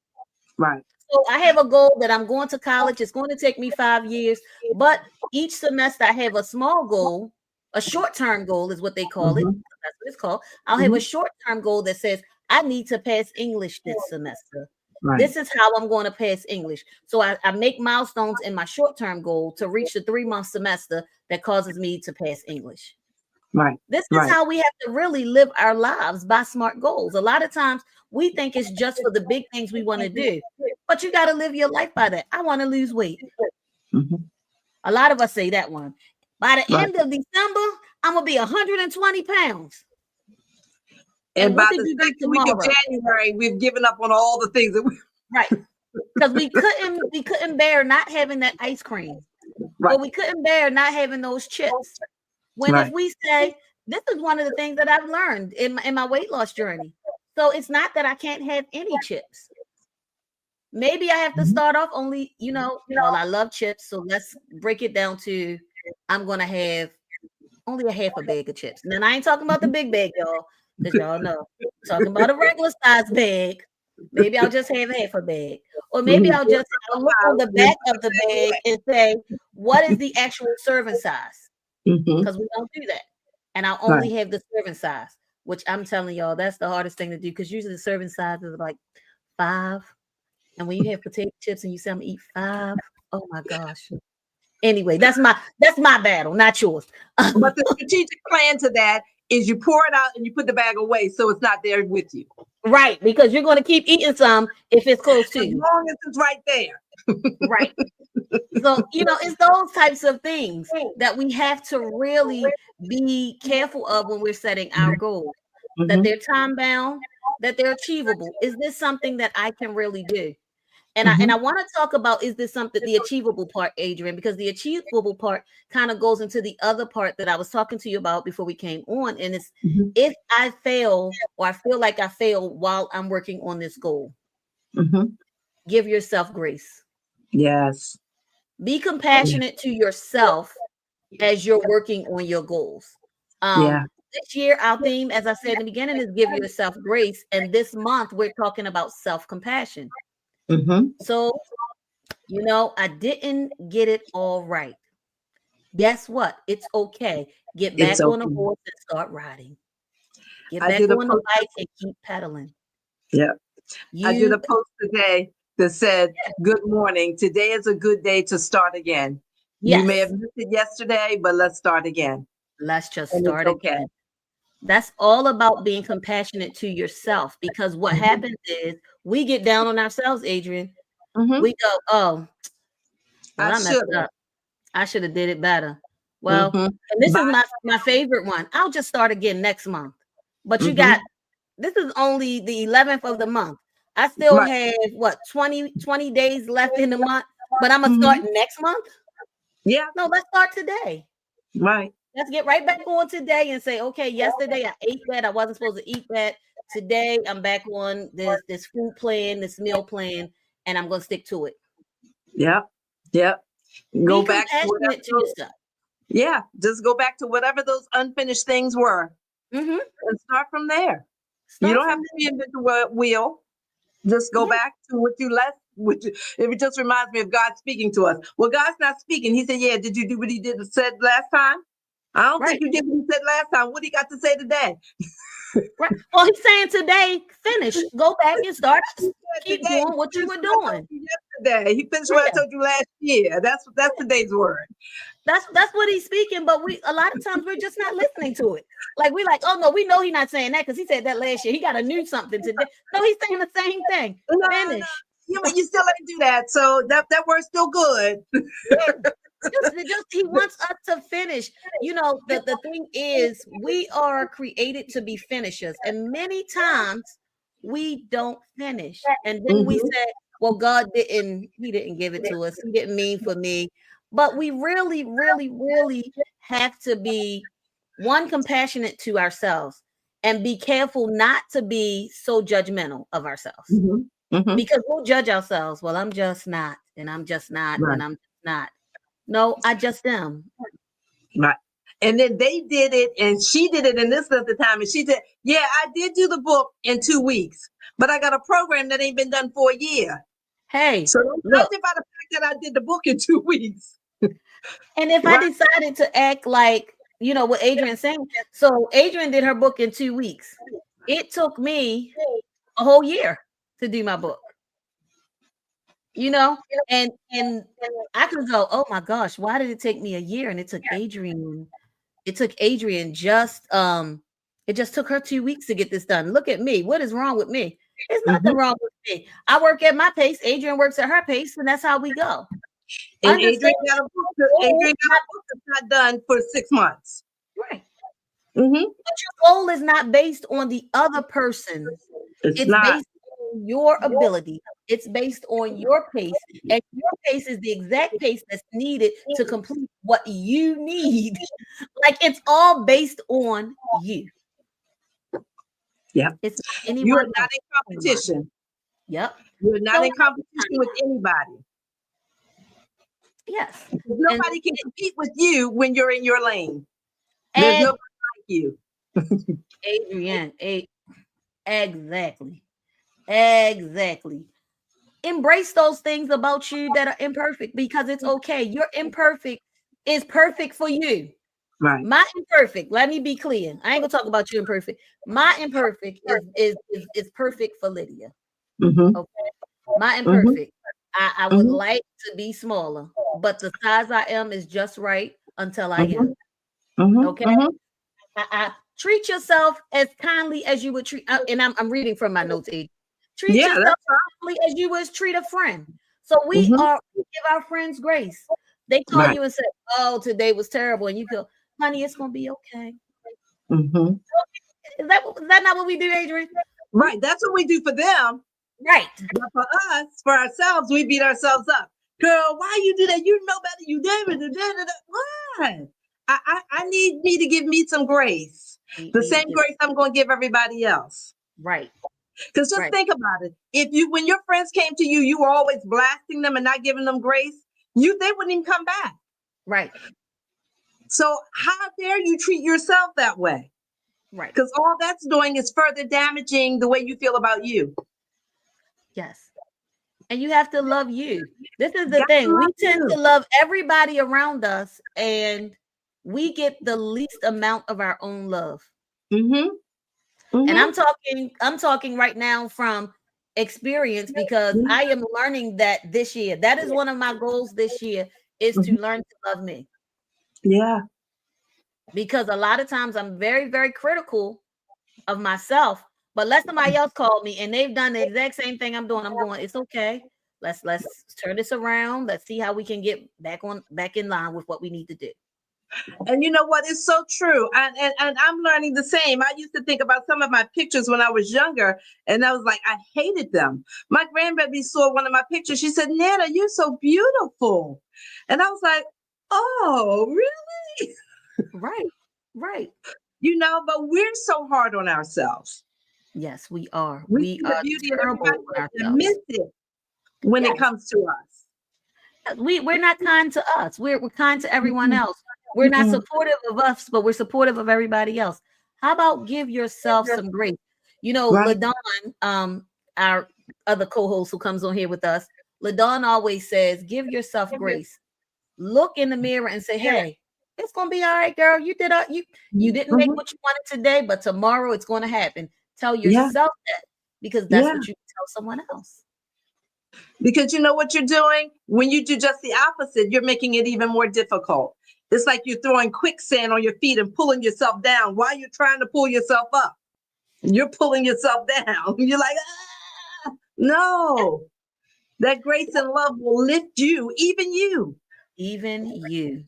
Right. So I have a goal that I'm going to college. It's going to take me 5 years, but each semester I have a small goal, a short term goal is what they call it. Mm-hmm. That's what it's called. I'll have a Mm-hmm. short term goal that says I need to pass English this semester. Right. This is how I'm going to pass English. So I make milestones in my short term goal to reach the 3 month semester that causes me to pass English. Right. This is Right. how we have to really live our lives by smart goals. A lot of times we think it's just for the big things we want to do, but you got to live your life by that. I want to lose weight. Mm-hmm. A lot of us say that one. By the Right. end of December, I'm going to be 120 pounds. And And what by did the you do second week of tomorrow? January, we've given up on all the things that we. Right. Because we couldn't bear not having that ice cream, or Right. we couldn't bear not having those chips. When if Right. we say, this is one of the things that I've learned in my weight loss journey. So it's not that I can't have any chips. Maybe I have to Mhm. start off only, well, I love chips. So let's break it down to I'm going to have only a half a bag of chips. And then I ain't talking about the big bag, y'all, because y'all know. I'm talking about a regular size bag. Maybe I'll just have half a bag. Or maybe Mhm. I'll look on the back of the bag and say, what is the actual serving size? Mhm. Because we don't do that. And I Right. only have the serving size, which I'm telling y'all, that's the hardest thing to do because usually the serving size is like 5. And when you have potato chips and you say I'm gonna eat 5, oh my gosh. Anyway, that's my battle, not yours. But the strategic plan to that is you pour it out and you put the bag away so it's not there with you. Right, because you're gonna keep eating some if it's close to As you. long as it's right there. Right. So, it's those types of things that we have to really be careful of when we're setting our goals, that Mhm. they're time bound, that they're achievable. Is this something that I can really do? And I Mhm. want to talk about, is this something, the achievable part, Adrian, because the achievable part kind of goes into the other part that I was talking to you about before we came on. And it's, Mhm. if I fail or I feel like I fail while I'm working on this goal, Mhm. give yourself grace. Yes. Be Yeah. compassionate to yourself as you're working on your goals. Yeah. This year, our theme, as I said in the beginning, is give yourself grace. And this month, we're talking about self compassion. Mhm. So, I didn't get it all right. Guess what? It's okay. Get It's back on the okay. horse and start riding. Get I back did a on the post. bike and keep pedaling. Yeah. I did You, a post today that said, "Good morning. Today is a good day to start again. You may have yes, missed it yesterday, but let's start again." let's just And it's start okay. again. That's all about being compassionate to yourself because what Mhm. happens is we get down on ourselves, Adrian. Mhm. We go, oh, well, I I messed should have. up. I should have did it better. Well, Mhm. and this is Bye. my favorite one. I'll just start again next month. But you got, Mhm. this is only the 11th of the month. I still Right. have what, 20 days left in the month, but I'm gonna start Mhm. next month. Yeah. No, let's start today. Right. Let's get right back on today and say, okay, yesterday I ate that. I wasn't supposed to eat that. Today I'm back on this food plan, this meal plan, and I'm gonna stick to it. Yep. Yep. Be Go back to whatever compassionate to those, yourself. yeah, just go back to whatever those unfinished things were Hmm. and start from there. You Start don't have from to reinvent the wheel. Just go there. back to what you left It just reminds me of God speaking to us. Well, God's not speaking. He said, yeah, did you do what he said last time? I don't think Right. you did what he said last time. What he got to say today? Right. Well, he's saying today, finish. Go back and start. Keep Today, doing what you finish were what I told doing. you yesterday. He finished what I Yeah. told you last year. That's today's word. That's what he's speaking, but we a lot of times we're just not listening to it. Like we like, oh no, we know he's not saying that because he said that last year. He got to new something today. No, he's saying the same thing. No, no, Finish. you still ain't do that. So that word's still good. Yeah. Just he wants us to finish. You know, the thing is we are created to be finishers, and many times we don't finish. And then we Hmm. say, well, he didn't give it to us. He didn't mean for me. But we really, really, really have to be one compassionate to ourselves and be careful not to be so judgmental of ourselves Hmm. Hmm. because we'll judge ourselves. Well, I'm just not, and I'm just not, Right, and I'm just not. No, I just am. right. And then they did it, and she did it in this length of time. And she said, "Yeah, I did do the book in 2 weeks, but I got a program that ain't been done for a year. Hey, So don't judge look, it by the fact that I did the book in 2 weeks, and if I right? decided to act like, what Adrian's saying, so Adrian did her book in 2 weeks. It took me a whole year to do my book, you know, and I could go, oh my gosh, why did it take me a year? And it took Adrian it just took her 2 weeks to get this done. Look at me. What is wrong with me? There's nothing Hmm. wrong with me. I work at my pace, Adrian works at her pace, and that's how we go. And Understand Adrian goal got a book that's not done for 6 months. right. Hmm. But your goal is not based on the other person. It's It's not. based on your ability. It's based on your pace. And your pace is the exact pace that's needed to complete what you need. Like it's all based on you. Yeah. It's not You are anyone not else. in Anyone. competition. Yep. You're not So in competition with anybody. yes. And Nobody can compete with you when you're in your lane. There's and nobody like you. Adrienne, exactly. Exactly. Embrace those things about you that are imperfect because it's okay. Your imperfect is perfect for you. Right. My imperfect, let me be clear. I ain't gonna talk about your imperfect. My imperfect is perfect for Lydia. Mm-hmm. Okay. My Mm-hmm. imperfect. I would Mm-hmm. like to be smaller, but the size I am is just right until I Mm-hmm. am. Okay. Mm-hmm. I treat yourself as kindly as you would treat, and I'm reading from my notes, Age. Treat Yeah, yourself that's as kindly as you would treat a friend. So mm-hmm. we give our friends grace. They call Right. you and say, "Oh, today was terrible," and you go, "Honey, it's gonna be okay." Mm-hmm. Is that not what we do, Adrian? We Right. That's what we do for them. right, But for us, for ourselves, we beat ourselves up. Girl, why you do that? You know better. You did it. Why? I need me to give me some grace. we The need to same give grace I'm going to give everybody else. right, Because just right, think about it. If you, when your friends came to you, you were always blasting them and not giving them grace. They wouldn't even come back. right, So how dare you treat yourself that way? right. Because all that's doing is further damaging the way you feel about you. Yes, and you have to love you. This is the Got to thing. love We tend you. to love everybody around us, and we get the least amount of our own love. Mm-hmm. And Mm-hmm. I'm talking right now from experience because I am learning that this year. That is one of my goals this year is to Mm-hmm. learn to love me. Yeah. Because a lot of times I'm very, very critical of myself. But let somebody else call me and they've done the exact same thing I'm doing. I'm going, it's okay. Let's turn this around. Let's see how we can get back in line with what we need to do. And you know what? It's so true. And I'm learning the same. I used to think about some of my pictures when I was younger, and I was like, I hated them. My grandbaby saw one of my pictures. She said, Nana, you're so beautiful. And I was like, oh, really? Right. Right. But we're so hard on ourselves. Yes, we are. We We see the are beauty in terrible everybody on else and miss ourselves. it when it Yes. comes to us. We're not kind to us. We're kind to everyone Mm-mm, else. We're not mm-mm. supportive of us, but we're supportive of everybody else. How about give yourself some grace? Right. LaDon, our other co-host who comes on here with us, LaDawn always says, give yourself grace. Look in the mirror and say, hey, it's gonna be all right, girl. You didn't make Mhm. what you wanted today, but tomorrow it's gonna happen. Tell Yeah, yourself that because that's yeah. what you tell someone else. Because you know what you're doing? When you do just the opposite, you're making it even more difficult. It's like you're throwing quicksand on your feet and pulling yourself down while you're trying to pull yourself up. You're pulling yourself down. You're like, ah, no. That grace and love will lift you, even you. Even you,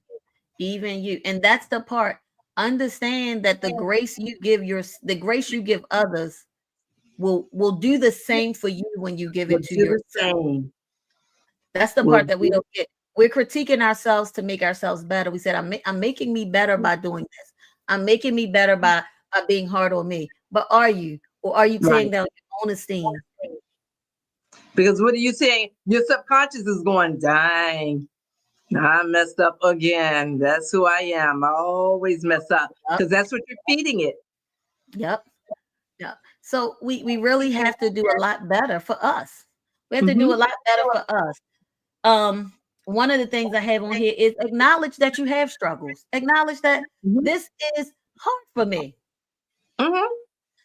even you. And that's the part. Understand that the grace you give others will do the same for you when you give Will it to do the yourself. same. That's the Will part that we do. don't get. We're critiquing ourselves to make ourselves better. We said, I'm making me better by doing this. I'm making me better by being hard on me. But are you? Or are you tearing Right. down your own esteem? Because what are you saying? Your subconscious is going, dang, I messed up again. That's who I am. I always mess up. Yep. Because that's what you're feeding it. Yep. Yep. So we really have to do a lot better for us. We have to do a Hmm. lot better for us. Um, one of the things I have on here is acknowledge that you have struggles. Acknowledge that Hmm. this is hard for me. Hmm.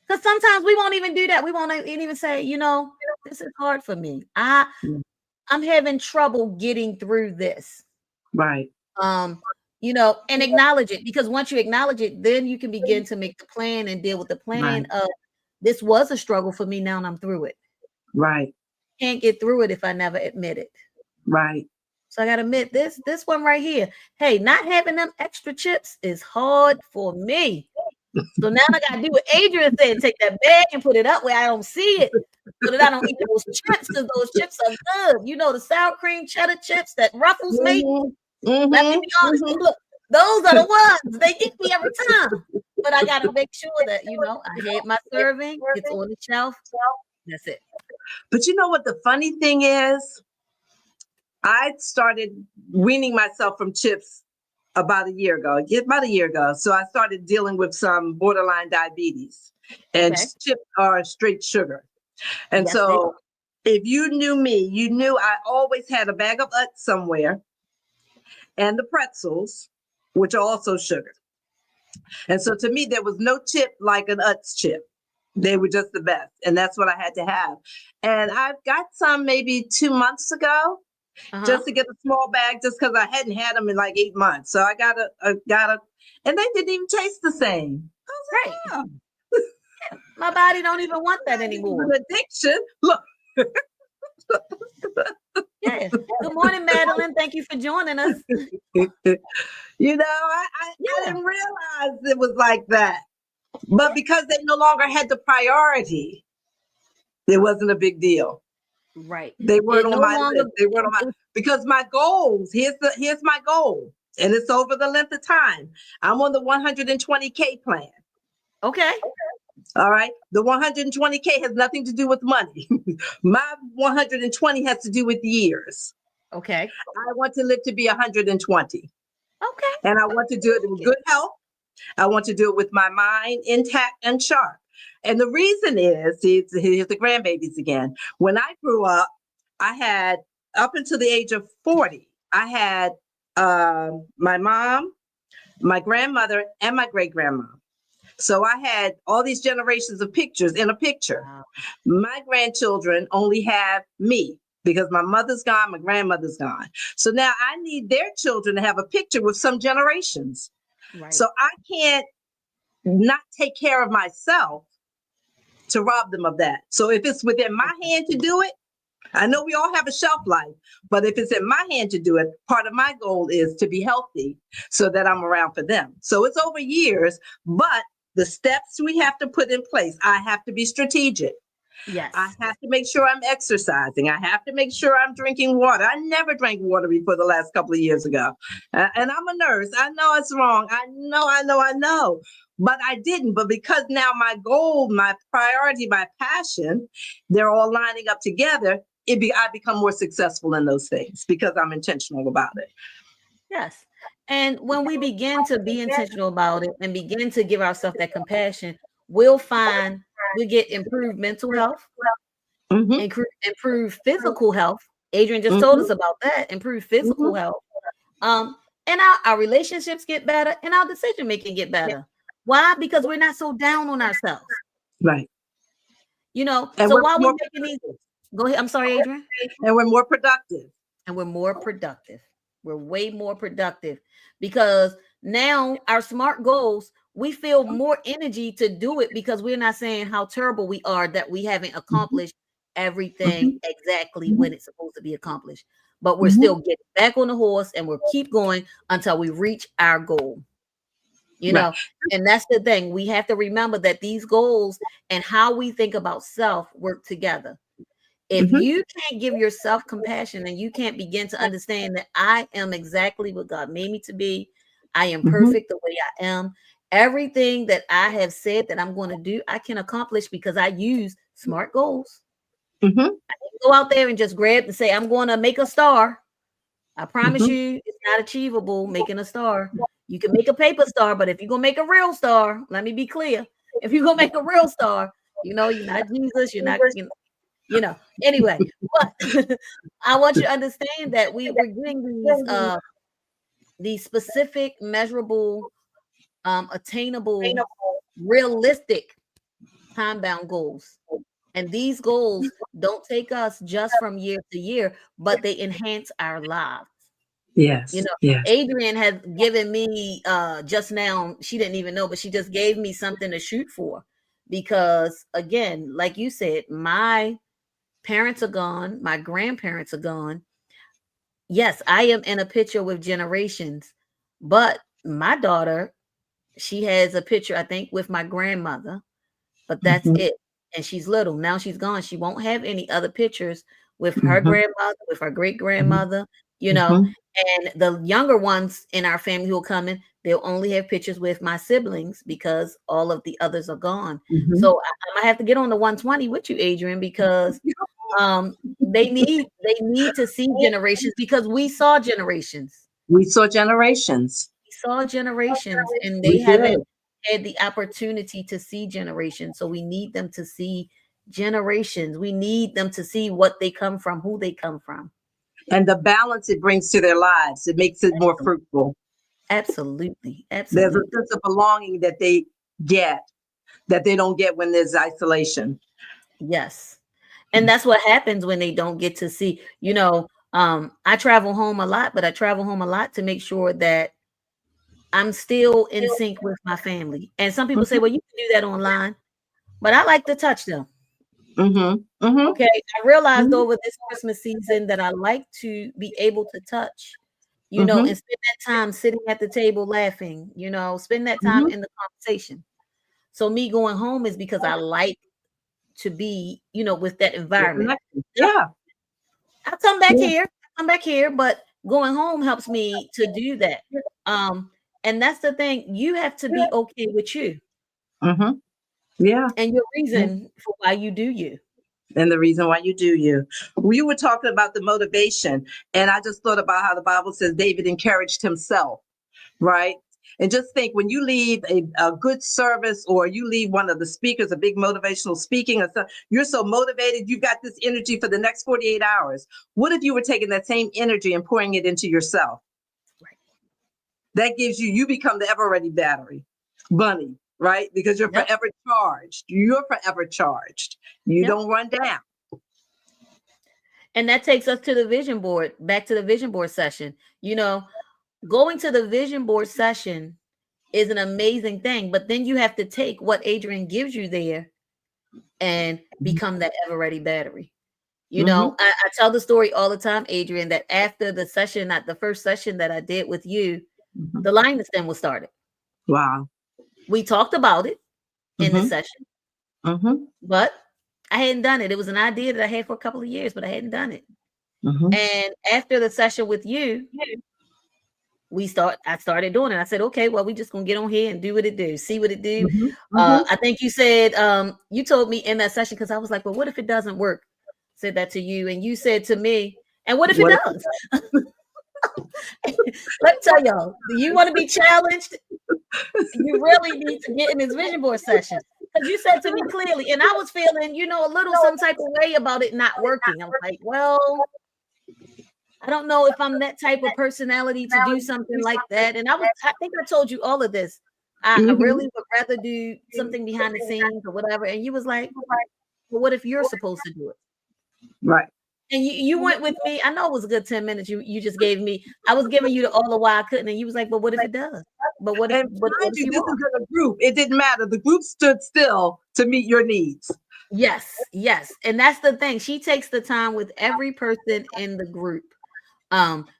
Because sometimes we won't even do that. We won't even say, this is hard for me. I'm having trouble getting through this. Right. Um, and acknowledge it because once you acknowledge it, then you can begin to make the plan and deal with the plan Right. of this was a struggle for me. Now I'm through it. Right. Can't get through it if I never admit it. Right. So I gotta admit this one right here. Hey, not having them extra chips is hard for me. So now I gotta do what Adrian said, take that bag and put it up where I don't see it. So that I don't eat those chips because those chips are good. The sour cream cheddar chips that Ruffles make. Hmm. Let me Hmm. be honest. Look, those are the ones. They get me every time. But I gotta make sure that I had my serving, it's on the shelf. That's it. But you know what the funny thing is? I started weaning myself from chips about a year ago, about a year ago. So I started dealing with some borderline diabetes, and Okay. chips are straight sugar. And Yes, they so if you knew me, you knew I always had a bag of Utz somewhere and the pretzels, which are also sugar. And so to me, there was no chip like an Utz chip. They were just the best. And that's what I had to have. And I've got some maybe 2 months ago uh-huh. just to get a small bag just because I hadn't had them in like 8 months. So I got a, and they didn't even taste the same. I Right. was like, My body don't even want that oh, this is anymore. an addiction. Look. Yeah. Good morning, Madeline. Thank you for joining us. I Yeah. didn't realize it was like that. But because they no longer had the priority, it wasn't a big deal. Right. They weren't It on no my longer list. They weren't on my, because my goals, here's my goal. And it's over the length of time. I'm on the 120K plan. okay. All right. The 120K has nothing to do with money. My 120 has to do with years. Okay. I want to live to be 120. Okay. And I want to do I it with like it. good health. I want to do it with my mind intact and sharp. And the reason is, see, here's the grandbabies again. When I grew up, I had, up until the age of 40, I had my mom, my grandmother, and my great grandma. So I had all these generations of pictures in a picture. Wow. My grandchildren only have me because my mother's gone, my grandmother's gone. So now I need their children to have a picture with some generations. Right. So I can't not take care of myself to rob them of that. So if it's within my hand to do it, I know we all have a shelf life, but if it's in my hand to do it, part of my goal is to be healthy so that I'm around for them. So it's over years, but the steps we have to put in place, I have to be strategic. I Yes. have to make sure I'm exercising. I have to make sure I'm drinking water. I never drank water before the last couple of years ago. And I'm a nurse. I know it's wrong. I know. But I didn't. But because now my goal, my priority, my passion, they're all lining up together, I become more successful in those things because I'm intentional about it. Yes. And when we begin to be intentional about it and begin to give ourselves that compassion, we get improved mental health, Hmm. improve physical health, Adrian just told us Mm-hmm. about that. Improve Mm-hmm. physical health. Um, and our relationships get better and our decision making get better. Why? Because we're not so down on ourselves. Right. And So we're while we're more making these, go ahead. I'm sorry, Adrian. and we're more productive. And we're more productive. We're way more productive because now our SMART goals, we feel more energy to do it because we're not saying how terrible we are that we haven't Mm-hmm. accomplished everything Mm-hmm. exactly Mm-hmm. when it's supposed to be accomplished. But we're Mm-hmm. still getting back on the horse and we'll keep going until we reach our goal. You Right. know, and that's the thing. We have to remember that these goals and how we think about self work together. If Mm-hmm. you can't give yourself compassion and you can't begin to understand that I am exactly what God made me to be, I am Mm-hmm. perfect the way I am. Everything that I have said that I'm going to do, I can accomplish because I use SMART goals. Mm-hmm. Go out there and just grab and say, I'm going to make a star. I promise Mm-hmm. you, it's not achievable making a star. You can make a paper star, but if you're going to make a real star, let me be clear. If you're going to make a real star, you're not Jesus, you're not, anyway, but I want you to understand that we're getting these specific, measurable, attainable, realistic time bound goals. And these goals don't take us just from year to year, but they enhance our lives. You Yes. know, Yes. Adrian has given me just now, she didn't even know, but she just gave me something to shoot for. Because again, like you said, my parents are gone, my grandparents are gone. Yes, I am in a picture with generations, but my daughter, she has a picture, I think, with my grandmother, but that's Mm-hmm. it. And she's little. Now she's gone. She won't have any other pictures with her Mm-hmm. grandmother, with her great Mm-hmm. grandmother, you know. Mm-hmm. And the younger ones in our family who are coming, they'll only have pictures with my siblings because all of the others are gone. Mm-hmm. So I'm gonna have to get on the 120 with you, Adrian, because they need to see generations because we saw generations. We saw generations. We saw generations and We they haven't did. had the opportunity to see generations. So we need them to see generations. We need them to see what they come from, who they come from. And the balance it brings to their lives, it makes it more fruitful. Absolutely. There's a Absolutely. sense of belonging that they get that they don't get when there's isolation. Yes. And that's what happens when they don't get to see, I travel home a lot, but I travel home a lot to make sure that I'm still in sync with my family. And some people say, Mm-hmm. well, you can do that online, but I like to touch them. Mm-hmm. Mm-hmm. Okay. I realized Mm-hmm. over this Christmas season that I like to be able to touch, Mm-hmm. and spend that time sitting at the table laughing, spend that time Mm-hmm. in the conversation. So me going home is because I like to be, with that environment. Connection. Yeah. I come back Yeah. here, but going home helps me to do that. Um, and that's the thing. You have to be okay with you Mm-hmm. Yeah. and your Yeah. reason for why you do you. And the reason why you do you. We were talking about the motivation, and I just thought about how the Bible says David encouraged himself, right? And just think when you leave a good service or you leave one of the speakers, a big motivational speaking, or something, you're so motivated, you've got this energy for the next 48 hours. What if you were taking that same energy and pouring it into yourself? Right. That gives you become the ever ready battery bunny, right? Because you're Yep. forever charged. You're forever charged. You Yep. don't run down. And that takes us to the vision board, back to the vision board session. Going to the vision board session is an amazing thing, but then you have to take what Adrian gives you there and become that ever ready battery. Mm-hmm. I tell the story all the time, Adrian, that after the session, at the first session that I did with you, Mm-hmm. the Lioness Den was started. Wow. We talked about it in the Mm-hmm. session, Mm-hmm. but I hadn't done it. It was an idea that I had for a couple of years, but I hadn't done it. Mm-hmm. And after the session with you, I started doing it. I said, okay, well, we just gonna get on here and do what it do, see what it do. Mm-hmm. Mm-hmm. I think you said you told me in that session because I was like, well, what if it doesn't work? Said that to you, and you said to me, and what if it What? does? Let me tell y'all, do you want to be challenged? You really need to get in this vision board session. Because you said to me clearly, and I was feeling, a little some type of way about it not working. I was like, well, I don't know if I'm that type of personality to do something like that. And I think I told you all of this. I Hmm. really would rather do something behind the scenes or whatever. And you was like, well, what if you're supposed to do it? Right. And you went with me. I know it was a good 10 minutes you just gave me. I was giving you the all the why I couldn't. And you was like, but what if it does? But And what mind if you, you this are? is in a group. It didn't matter. The group stood still to meet your needs. Yes, yes. And that's the thing. She takes the time with every person in the group.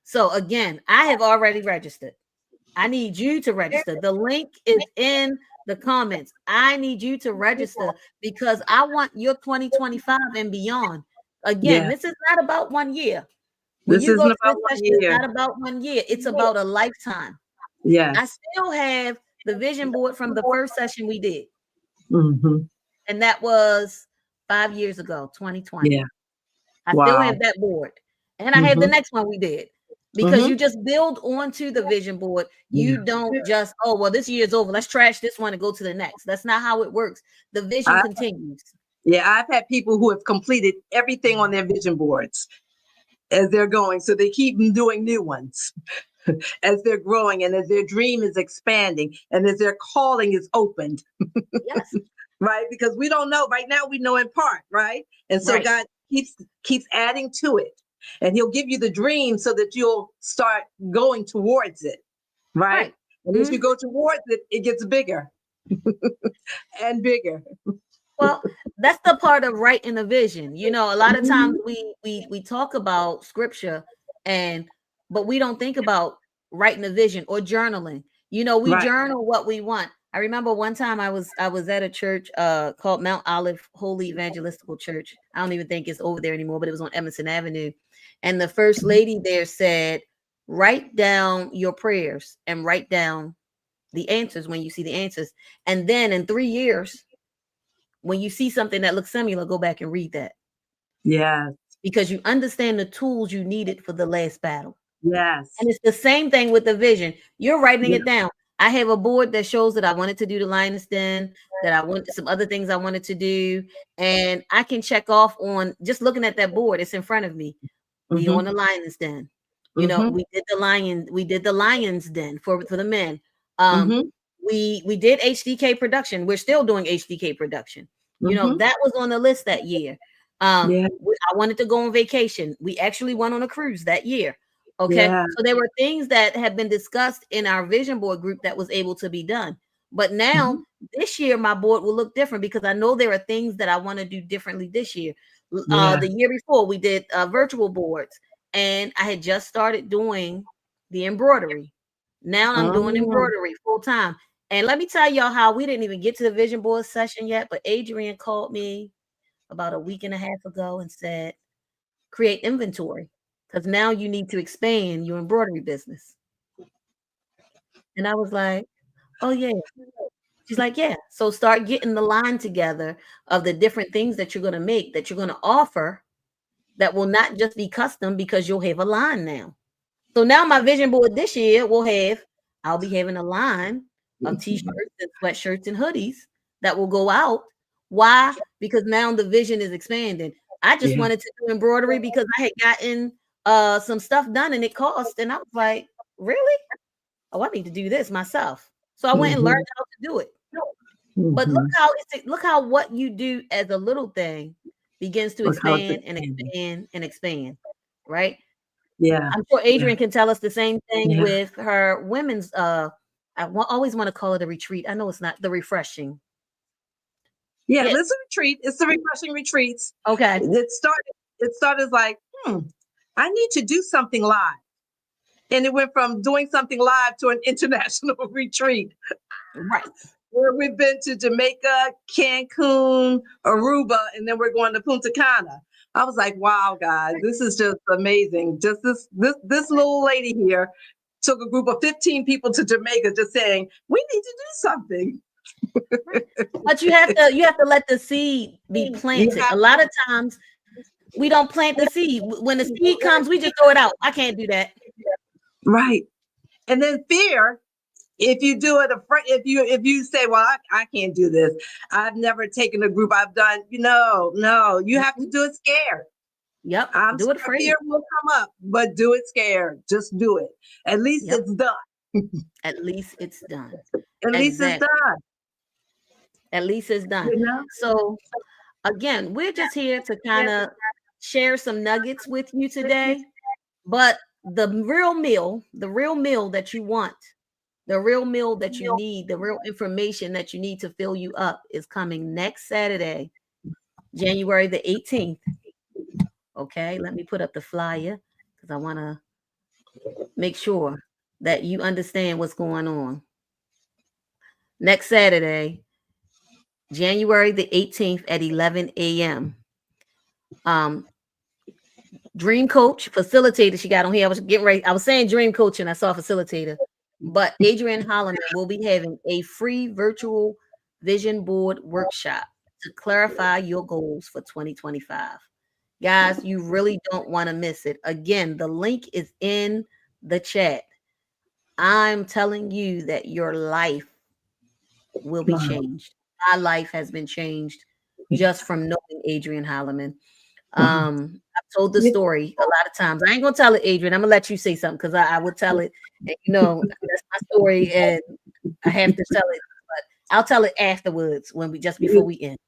So again, I have already registered. I need you to register. The link is in the comments. I need you to register because I want your 2025 and beyond. Again, Yeah. this is not about 1 year. When This you go isn't to about this one session, it's year. not about 1 year, it's about a lifetime. I Yes. still have the vision board from the first session we did, Hmm. and that was 5 years ago, 2020. Yeah. I still Wow. have that board. And I have the Hmm. next one we did. Because Hmm. you just build onto the vision board. You Yeah. don't just, oh, well, this year is over. Let's trash this one and go to the next. That's not how it works. The vision I, continues. yeah, I've had people who have completed everything on their vision boards as they're going. So they keep doing new ones as they're growing and as their dream is expanding and as their calling is opened. Yes. Right? Because we don't know. Right now we know in part, right? And so Right. God keeps adding to it. And he'll give you the dream so that you'll start going towards it. Right? Right. And as you Mhm. go towards it, it gets bigger and bigger. Well, that's the part of writing a vision. A lot of times Mhm. we talk about scripture and but we don't think about writing a vision or journaling. We Right. journal what we want. I remember one time I was at a church called Mount Olive Holy Evangelistical Church. I don't even think it's over there anymore, but it was on Emerson Avenue. And the first lady there said, write down your prayers and write down the answers when you see the answers. And then in 3 years, when you see something that looks similar, go back and read that Yes. because you understand the tools you needed for the last battle. Yes. And it's the same thing with the vision. You're writing Yeah. it down. I have a board that shows that I wanted to do the lioness den, that I want some other things I wanted to do. And I can check off on just looking at that board. It's in front of me. We on Mm-hmm. the lioness den. Mm-hmm. We did the lions den for the men. Um, Mm-hmm. we did HDK production. We're still doing HDK production. Mm-hmm. That was on the list that year. Yeah. I wanted to go on vacation. We actually went on a cruise that year. Okay. Yeah. So there were things that had been discussed in our vision board group that was able to be done. But now Mm-hmm. this year, my board will look different because I know there are things that I want to do differently this year. Yeah. The year before, we did virtual boards, and I had just started doing the embroidery. Now I'm doing Oh, embroidery full time. And let me tell y'all how we didn't even get to the vision board session yet, but Adrian called me about a week and a half ago and said, create inventory because now you need to expand your embroidery business. And I was like, oh, yeah. She's like, yeah. So start getting the line together of the different things that you're going to make, that you're going to offer that will not just be custom because you'll have a line now. So now my vision board this year I'll be having a line of t-shirts and sweatshirts and hoodies that will go out. Why? Because now the vision is expanding. I just yeah. wanted to do embroidery because I had gotten some stuff done and it cost. And I was like, really? Oh, I need to do this myself. So I went and learned Mm-hmm. how to do it. But Mm-hmm. look how what you do as a little thing begins to Look how it's expand and expanding. expand and expand, right? Yeah. I'm sure Yeah. Adrian can tell us the same thing Yeah. with her women's always want to call it a retreat. I know it's not the refreshing. Yeah. Yeah. It's a retreat. It's the refreshing retreats. Okay. It started like, I need to do something live. And it went from doing something live to an international retreat Right. where we've been to Jamaica, Cancun, Aruba, and then we're going to Punta Cana. I was like, wow, guys, this is just amazing. Just this little lady here took a group of 15 people to Jamaica just saying, we need to do something. Right. But you have to let the seed be You planted. have A lot of times we don't plant the seed. When the seed comes, we just throw it out. I can't do that. right. And then fear, if you do it, if you say, well, I can't do this. I've never taken a group. I've done, no, you have to Mhm. do it scared. Yep. I'm Do it sure afraid. fear will come up, but do it scared. Just do it. At least Yep. it's done. At least it's done. At least it's Exactly. done. At least it's done. You know? So again, we're just here to kind of share some nuggets with you today. But the real meal that you want, the real meal that you need, the real information that you need to fill you up is coming next Saturday, January the 18th. Okay, let me put up the flyer because I want to make sure that you understand what's going on. Next Saturday, January the 18th at 11 a.m. Um, Dream coach, facilitator, she got on here. I was getting ready. I was saying dream coach and I saw facilitator. But Adrienne Holloman will be having a free virtual vision board workshop to clarify your goals for 2025. Guys, you really don't want to miss it. Again, the link is in the chat. I'm telling you that your life will be Wow. changed. My life has been changed just from knowing Adrienne Holloman. Wow. I've told the story a lot of times. I ain't gonna tell it, Adrian. I'm gonna let you say something because I would tell it. And, that's my story, and I have to tell it. But I'll tell it afterwards when we just before we end.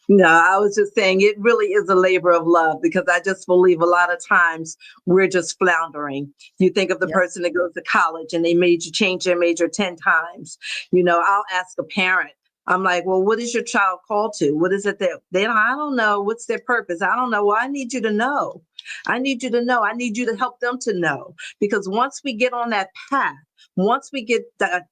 No, I was just saying it really is a labor of love because I just believe a lot of times we're just floundering. You think of the Yep. person that goes to college and they made you change their major 10 times. I'll ask a parent, I'm like, well, what is your child called to? What is it that I don't know. What's their purpose? I don't know. Well, I need you to know. I need you to know. I need you to help them to know. Because once we get on that path, once we get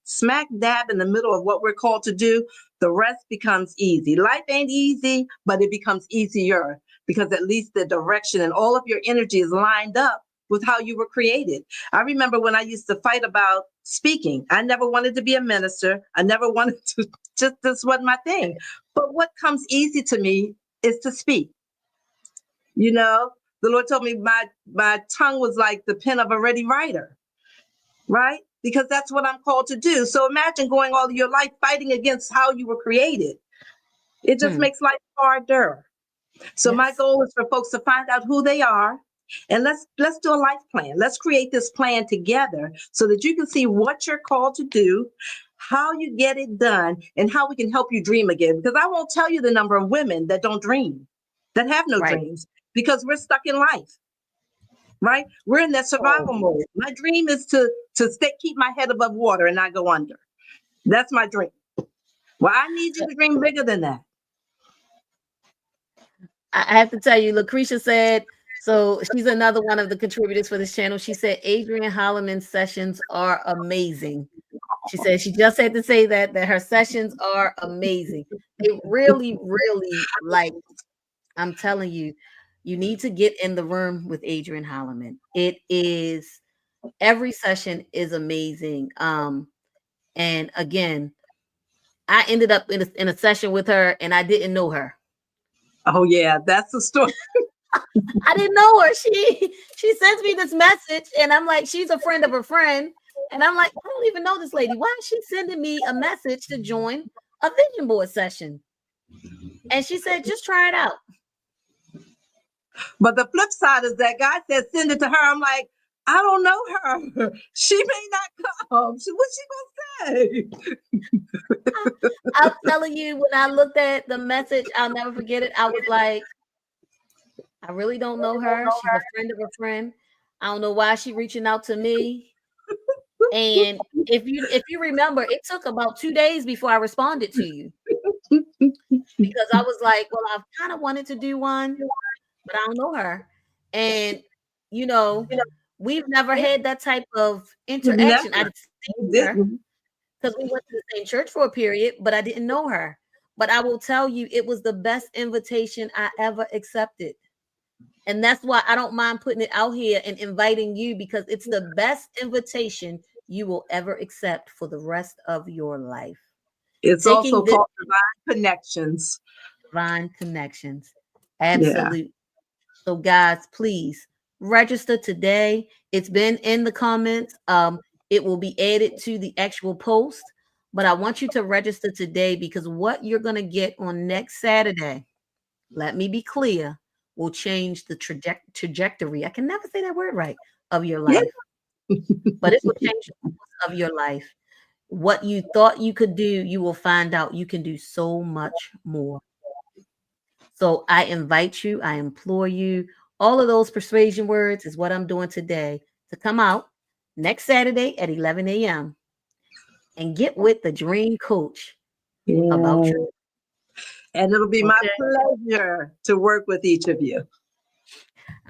smack dab in the middle of what we're called to do, the rest becomes easy. Life ain't easy, but it becomes easier because at least the direction and all of your energy is lined up with how you were created. I remember when I used to fight about speaking. I never wanted to be a minister. I never wanted to, just this wasn't my thing. But what comes easy to me is to speak. You know, the Lord told me my tongue was like the pen of a ready writer, right? Because that's what I'm called to do. So imagine going all your life fighting against how you were created. It just Hmm. makes life harder. So my Yes. goal is for folks to find out who they are, and let's do a life plan. Let's create this plan together so that you can see what you're called to do, how you get it done, and how we can help you dream again. Because I won't tell you the number of women that don't dream, that have no Right. dreams, because we're stuck in life, right? We're in that survival mode. My dream is to keep my head above water and not go under. That's my dream. Well, I need you So to dream bigger than that. I have to tell you, Lucretia said. So she's another one of the contributors for this channel. She said Adrienne Holloman's sessions are amazing. She said she just had to say that her sessions are amazing. They really, really like. I'm telling you, you need to get in the room with Adrienne Holloman. It is every session is amazing. And again, I ended up in a session with her, and I didn't know her. Oh yeah, that's the story. I didn't know her. She sends me this message, and I'm like, she's a friend of a friend, and I'm like, I don't even know this lady. Why is she sending me a message to join a vision board session? And she said, just try it out. But the flip side is that God said, send it to her. I'm like, I don't know her. She may not come. What's she gonna say? I'm telling you, when I looked at the message, I'll never forget it. I was like, I really don't know her. She's a friend of a friend. I don't know why she's reaching out to me. And if you remember, it took about 2 days before I responded to you because I was like, well, I've kind of wanted to do one, but I don't know her. And you know, we've never had that type of interaction. Never. I'd seen her Didn't. because we went to the same church for a period, but I didn't know her. But I will tell you, it was the best invitation I ever accepted. And that's why I don't mind putting it out here and inviting you because it's the best invitation you will ever accept for the rest of your life. It's also Taking this called divine connections. divine connections. Yeah. Absolute. So, guys, please register today. It's been in the comments. It will be added to the actual post, but I want you to register today because what you're going to get on next Saturday, let me be clear, will change the trajectory. I can never say that word right, of your Yeah. life, but it will change the course of your life. What you thought you could do, you will find out you can do so much more. So I invite you, I implore you, all of those persuasion words is what I'm doing today, to come out next Saturday at 11 a.m. and get with the dream coach about Yeah. your, And it'll be my okay. pleasure to work with each of you.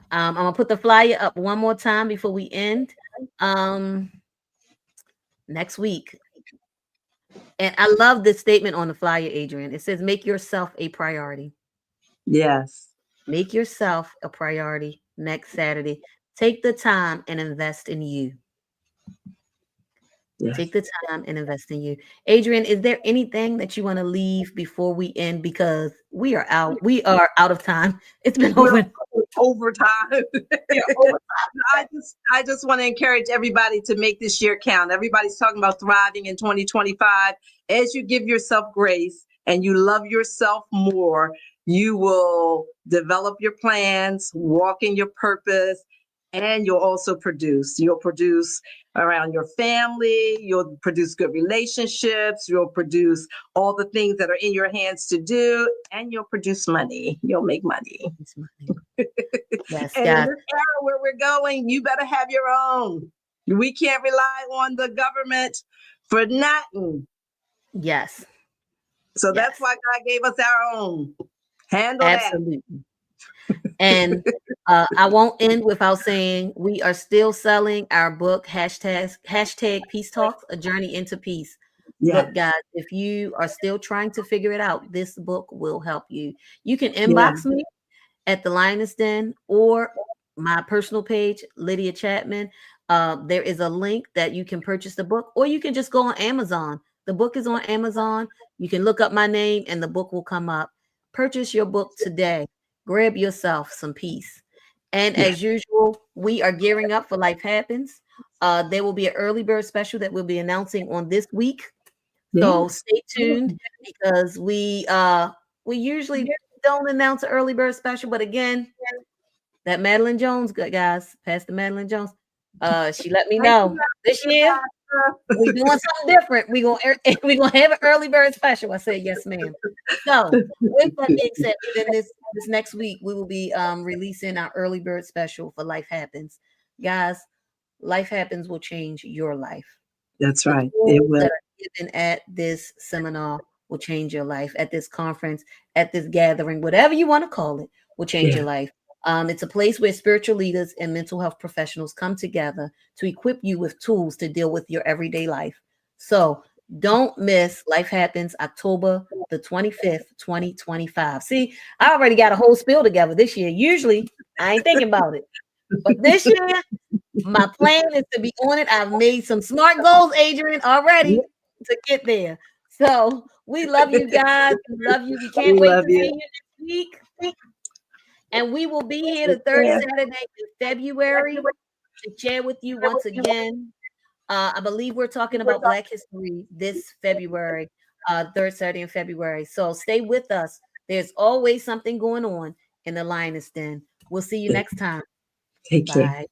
I'm gonna put the flyer up one more time before we end. Um, Next week. And I love this statement on the flyer, Adrian. It says, make yourself a priority. Yes. Make yourself a priority next Saturday. Take the time and invest in you. Take Yes. the time and invest in you. Adrian, is there anything that you want to leave before we end? Because we are out. We are out of time. It's been We're over. overtime. We are over I just want to encourage everybody to make this year count. Everybody's talking about thriving in 2025. As you give yourself grace and you love yourself more, you will develop your plans, walk in your purpose, and you'll also produce. You'll produce around your family, you'll produce good relationships, you'll produce all the things that are in your hands to do, and you'll produce money. You'll make money. this morning. Yes, And in guys. this era where we're going, you better have your own. We can't rely on the government for nothing. Yes. So that's Yes. why God gave us our own. Handle that. Absolutely. And I won't end without saying we are still selling our book, hashtag Peace Talks, A Journey into Peace. Yeah. Look, guys, if you are still trying to figure it out, this book will help you. You can Yeah. inbox me at the Lioness Den or my personal page, Lydia Chapman. There is a link that you can purchase the book, or you can just go on Amazon. The book is on Amazon. You can look up my name and the book will come up. Purchase your book today. Grab yourself some peace. And Yeah. as usual, we are gearing up for Life Happens. There will be an early bird special that we'll be announcing on this week. So Yes. stay tuned because we usually don't announce an early bird special, but again, that Madeline Jones, good guys, Pastor Madeline Jones, she let me Thank you, know this year Pastor. we doing something different. We gonna have an early bird special. I said yes, ma'am. So with that being said, within this next week we will be releasing our early bird special for Life Happens, guys. Life Happens will change your life. That's The right. It tools will. that are given at this seminar will change your life. At this conference, at this gathering, whatever you want to call it, will change Yeah. your life. It's a place where spiritual leaders and mental health professionals come together to equip you with tools to deal with your everyday life. So don't miss Life Happens October the 25th, 2025. See, I already got a whole spiel together this year. Usually I ain't thinking about it. But this year, my plan is to be on it. I've made some smart goals, Adrian, already to get there. So we love you guys. We love you. We can't We wait love to see you. you next week. And we will be here the third Yeah. Saturday in February to share with you once again. I believe we're talking about Black History this February, third Saturday in February. So stay with us. There's always something going on in the Lioness Den. We'll see you next time. Take care. Bye.